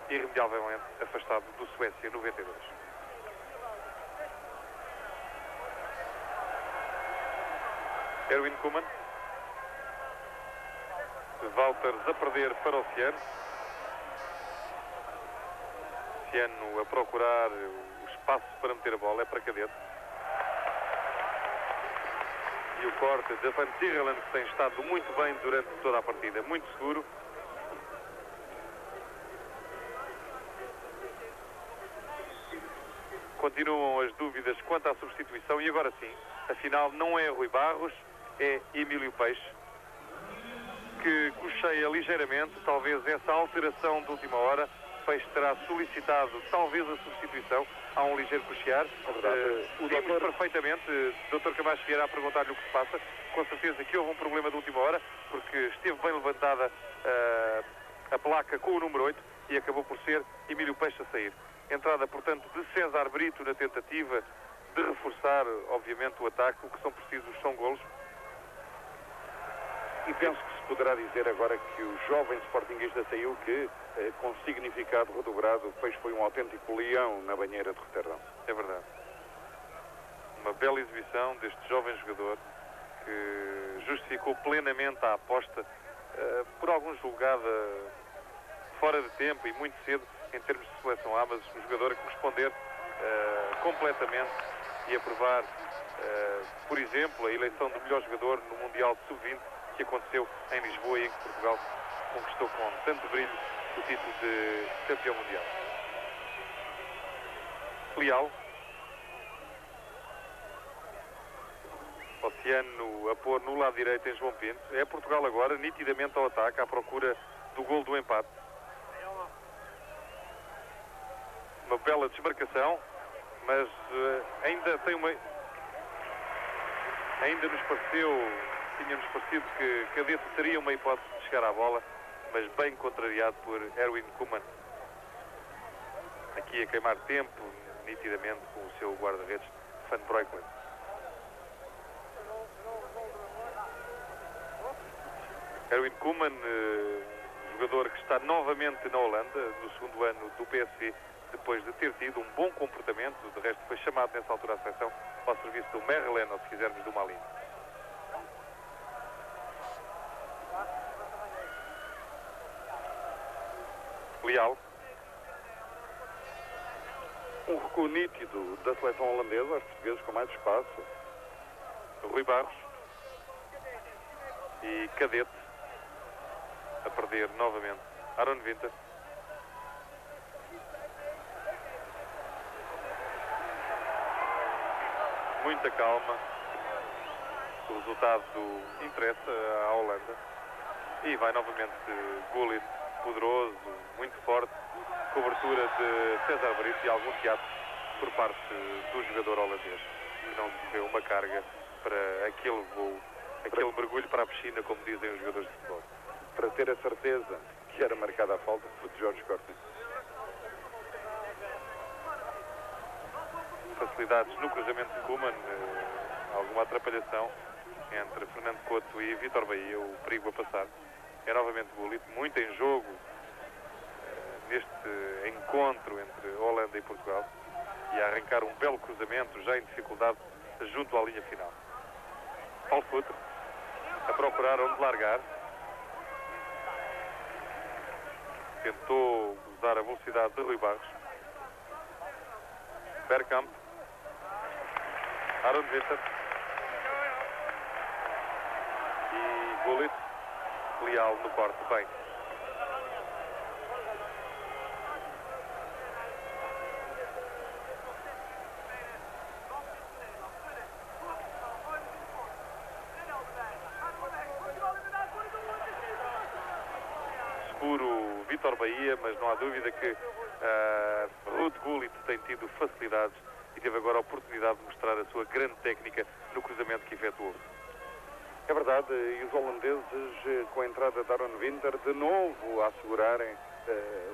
irremediavelmente afastado do Suécia 92. Erwin Koeman. Walters a perder para o Ciano. Ciano a procurar o espaço para meter a bola. É para Cadete. E o corte de Van Tichelen, que tem estado muito bem durante toda a partida. Muito seguro. Continuam as dúvidas quanto à substituição e agora sim, afinal não é Rui Barros, é Emílio Peixe, que cocheia ligeiramente, talvez essa alteração de última hora Peixe terá solicitado talvez a substituição. Há um ligeiro cochear. É verdade. Vimos perfeitamente Dr. Camacho Vieira a perguntar-lhe o que se passa. Com certeza que houve um problema de última hora, porque esteve bem levantada a placa com o número 8 e acabou por ser Emílio Peixe a sair. Entrada, portanto, de César Brito na tentativa de reforçar, obviamente, o ataque. O que são precisos são golos. E penso que se poderá dizer agora que o jovem sportinguista saiu que, com significado redobrado, Peixe foi um autêntico leão na banheira de Roterdão. É verdade. Uma bela exibição deste jovem jogador que justificou plenamente a aposta, por alguns julgada fora de tempo e muito cedo em termos de seleção A, mas um jogador a corresponder completamente e a provar, por exemplo, a eleição do melhor jogador no Mundial de Sub-20 que aconteceu em Lisboa e em que Portugal conquistou com tanto brilho o título de campeão mundial. Leal. Oceano a pôr no lado direito em João Pinto. É Portugal agora, nitidamente ao ataque, à procura do golo do empate. Uma bela desmarcação, mas ainda tínhamos parecido que Cadete teria uma hipótese de chegar à bola, mas bem contrariado por Erwin Koeman. Aqui a queimar tempo, nitidamente, com o seu guarda-redes, Van Breukelen. Erwin Koeman, jogador que está novamente na Holanda, no segundo ano do PSV, depois de ter tido um bom comportamento. De resto foi chamado nessa altura à seleção ao serviço do Mechelen, ou se quisermos do Malines. Leal. Um recuo nítido da seleção holandesa, aos portugueses com mais espaço. Rui Barros e Cadete a perder novamente. Aaron Winter. Muita calma. O resultado interessa à Holanda. E vai novamente Gullit, poderoso, muito forte. Cobertura de César Brito e algum teatro por parte do jogador holandês, que não sofreu uma carga para aquele voo, aquele mergulho para a piscina, como dizem os jogadores de futebol. Para ter a certeza que era marcada a falta por Jorge Cortes. Facilidades no cruzamento de Koeman, alguma atrapalhação entre Fernando Couto e Vítor Bahia, o perigo a passar. É novamente Gullit, muito em jogo neste encontro entre Holanda e Portugal, e a arrancar um belo cruzamento, já em dificuldade, junto à linha final. Paulo Futre a procurar onde largar. Tentou usar a velocidade de Rui Barros. Bergkamp. Aaron Winter. E Gullit. Leal no corte. Bem. Seguro Vítor Bahia, mas não há dúvida que Ruud Gullit tem tido facilidades e teve agora a oportunidade de mostrar a sua grande técnica no cruzamento que efetuou. É verdade, e os holandeses, com a entrada de Aaron Winter, de novo a assegurarem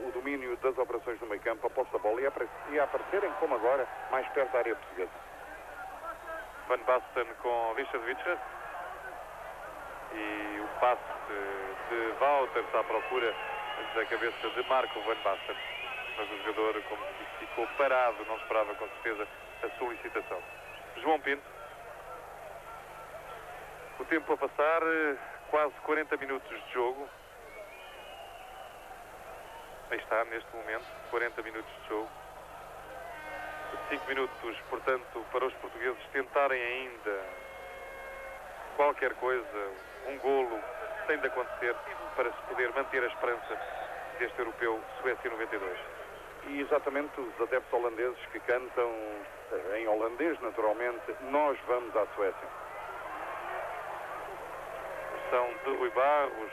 o domínio das operações no meio campo, a posse da bola e a aparecerem, como agora, mais perto da área portuguesa. Van Basten com Richard Witscher. E o passe de Wouters à procura da cabeça de Marco Van Basten. Mas o jogador, como disse, ficou parado, não esperava com certeza a solicitação. João Pinto. O tempo a passar, quase 40 minutos de jogo. Aí está, neste momento, 40 minutos de jogo. 5 minutos, portanto, para os portugueses tentarem ainda qualquer coisa, um golo tem de acontecer para se poder manter a esperança deste europeu Suécia 92. E exatamente os adeptos holandeses que cantam em holandês, naturalmente, nós vamos à Suécia. Versão de Rui Barros,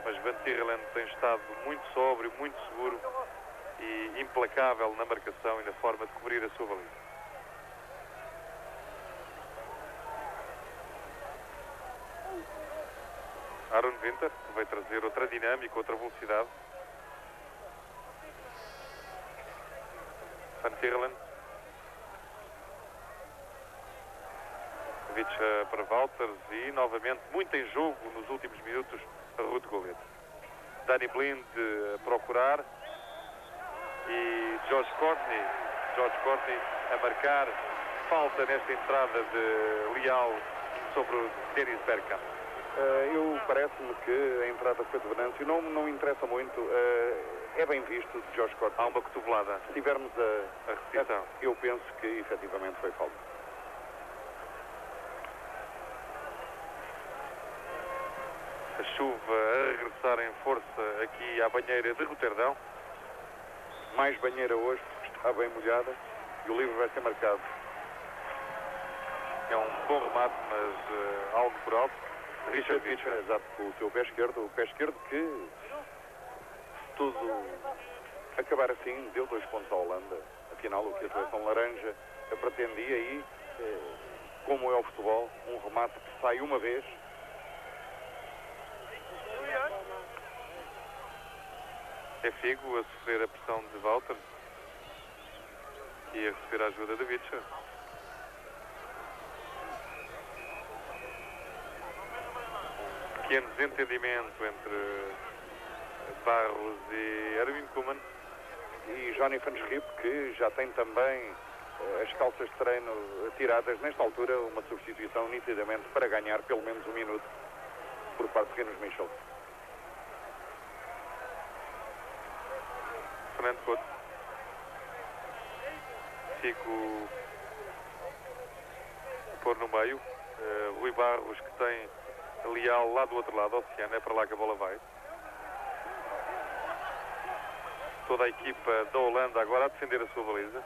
mas Van Tichelen tem estado muito sóbrio, muito seguro e implacável na marcação e na forma de cobrir a sua baliza. Aaron Winter, que vai trazer outra dinâmica, outra velocidade. Van Tichelen. Vicha para Wouters e novamente muito em jogo nos últimos minutos Ruud Gullit. Danny Blind a procurar e Josh Courtney a marcar falta nesta entrada de Leal sobre o Dennis Bergkamp. Parece-me que a entrada foi de Venâncio, não interessa muito, é bem visto de Josh Courtney. Há uma cotovelada. Se tivermos a repetição, eu penso que efetivamente foi falta. A chuva a regressar em força aqui à banheira de Roterdão. Mais banheira hoje, porque está bem molhada e o livro vai ser marcado. É um bom remate, mas algo por alto. Richard Vicha. Exato, com o seu pé esquerdo que, se tudo acabar assim, deu 2 pontos à Holanda. Afinal, o que a seleção laranja pretendia aí, como é o futebol, um remate que sai uma vez. É Figo a sofrer a pressão de Wouters e a receber a ajuda de Vicha. Pequeno desentendimento entre Barros e Erwin Koeman. E Johnny van Schip, que já tem também as calças de treino tiradas. Nesta altura, uma substituição nitidamente para ganhar pelo menos 1 minuto por parte de Rinus Michels. Fernando Couto. Fico pôr no meio. Rui Barros, que tem Leal lá do outro lado, Oceano, é para lá que a bola vai. Toda a equipa da Holanda agora a defender a sua baliza.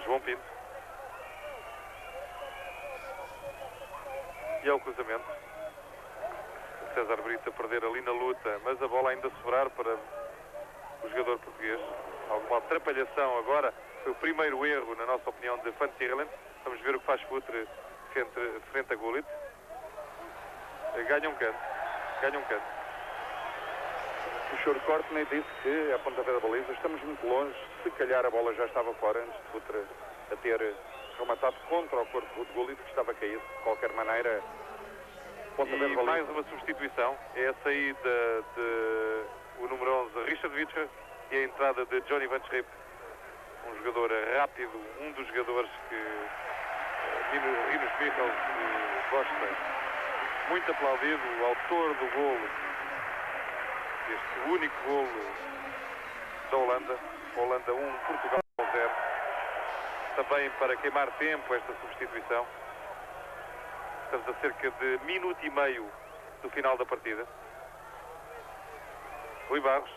João Pinto. E ao cruzamento. César Brito a perder ali na luta, mas a bola ainda a sobrar para o jogador português. Alguma atrapalhação agora. Foi o primeiro erro, na nossa opinião, de Van Tichelen. Vamos ver o que faz Futre frente a Gullit. Ganha um canto. O Sr. Courtney disse que a pontapé da baliza estamos muito longe. Se calhar a bola já estava fora antes de Futre a ter rematado contra o corpo de Gullit, que estava caído. De qualquer maneira, e mais uma substituição. É a saída de o número 11, Richard Vicha, e a entrada de Johnny van Schip. Um jogador rápido, um dos jogadores que Rinus Michels gosta. Muito aplaudido, o autor do golo, este único golo da Holanda. Holanda 1, Portugal 0. Também para queimar tempo esta substituição. Estamos a cerca de 1 minuto e meio do final da partida. Rui Barros.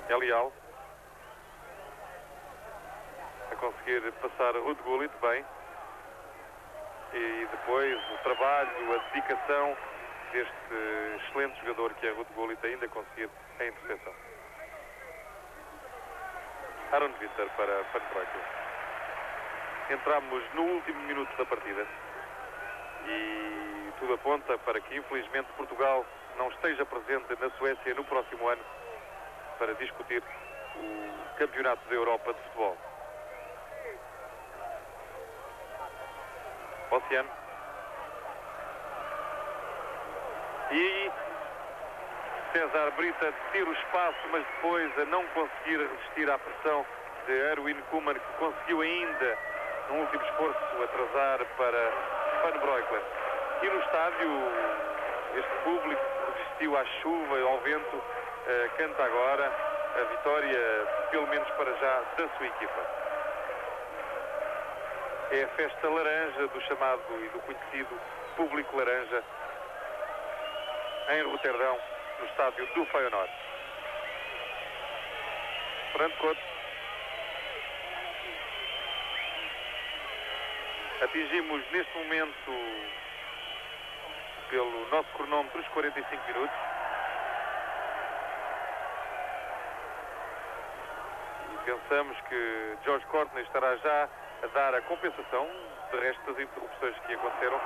É Leal. A conseguir passar Ruud Gullit bem. E depois o trabalho, a dedicação deste excelente jogador que é Ruud Gullit ainda conseguir a interseção. Aaron Winter para Van Breukelen. Entramos no último minuto da partida e tudo aponta para que infelizmente Portugal não esteja presente na Suécia no próximo ano para discutir o Campeonato da Europa de Futebol. Oceano. E César Brito tira o espaço, mas depois a não conseguir resistir à pressão de Erwin Koeman, que conseguiu ainda, num último esforço, atrasar para Van Breukelen. E no estádio, este público que resistiu à chuva, ao vento, canta agora a vitória, pelo menos para já, da sua equipa. É a festa laranja do chamado e do conhecido público laranja em Roterdão, no estádio do Feyenoord. Fernando Couto. Atingimos neste momento, pelo nosso cronómetro, os 45 minutos. E pensamos que George Courtney estará já a dar a compensação de resto das interrupções que aconteceram,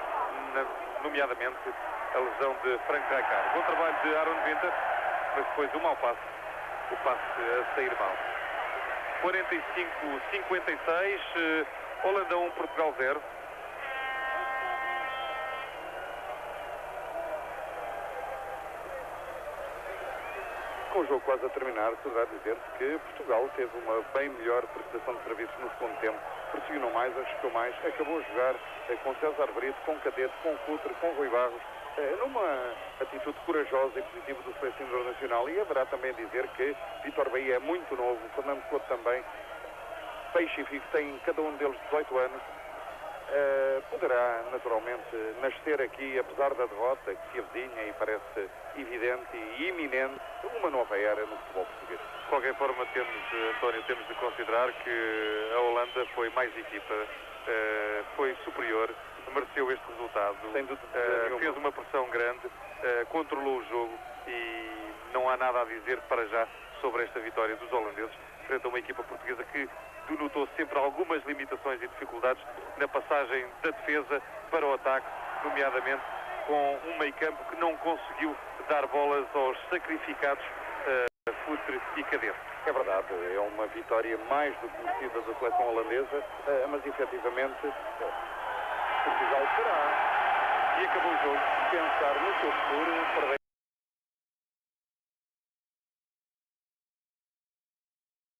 nomeadamente a lesão de Frank Rijkaard. Bom trabalho de Aaron Winter, mas depois o mau passe, o passe a sair mal. 45-56, Holanda 1, Portugal 0. Com o jogo quase a terminar, poderá dizer-se que Portugal teve uma bem melhor prestação de serviços no segundo tempo. Pressionou mais, arriscou mais, acabou a jogar com César Brito, com Cadete, com Futre, com Rui Barros, numa atitude corajosa e positiva do selecionador nacional. E haverá também dizer que Vítor Bahia é muito novo, Fernando Couto também, Peixe e Figo têm cada um deles 18 anos. Poderá naturalmente nascer aqui, apesar da derrota que se avizinha e parece evidente e iminente, uma nova era no futebol português. De qualquer forma, António, temos de considerar que a Holanda foi mais equipa, foi superior, mereceu este resultado, sem dúvida fez uma pressão grande, controlou o jogo e não há nada a dizer para já sobre esta vitória dos holandeses frente a uma equipa portuguesa que denotou sempre algumas limitações e dificuldades na passagem da defesa para o ataque, nomeadamente com um meio-campo que não conseguiu dar bolas aos sacrificados Futre e Cadete. É verdade, é uma vitória mais do que merecida da seleção holandesa, mas efetivamente Portugal terá E acabou o jogo. pensar no seu futuro, perder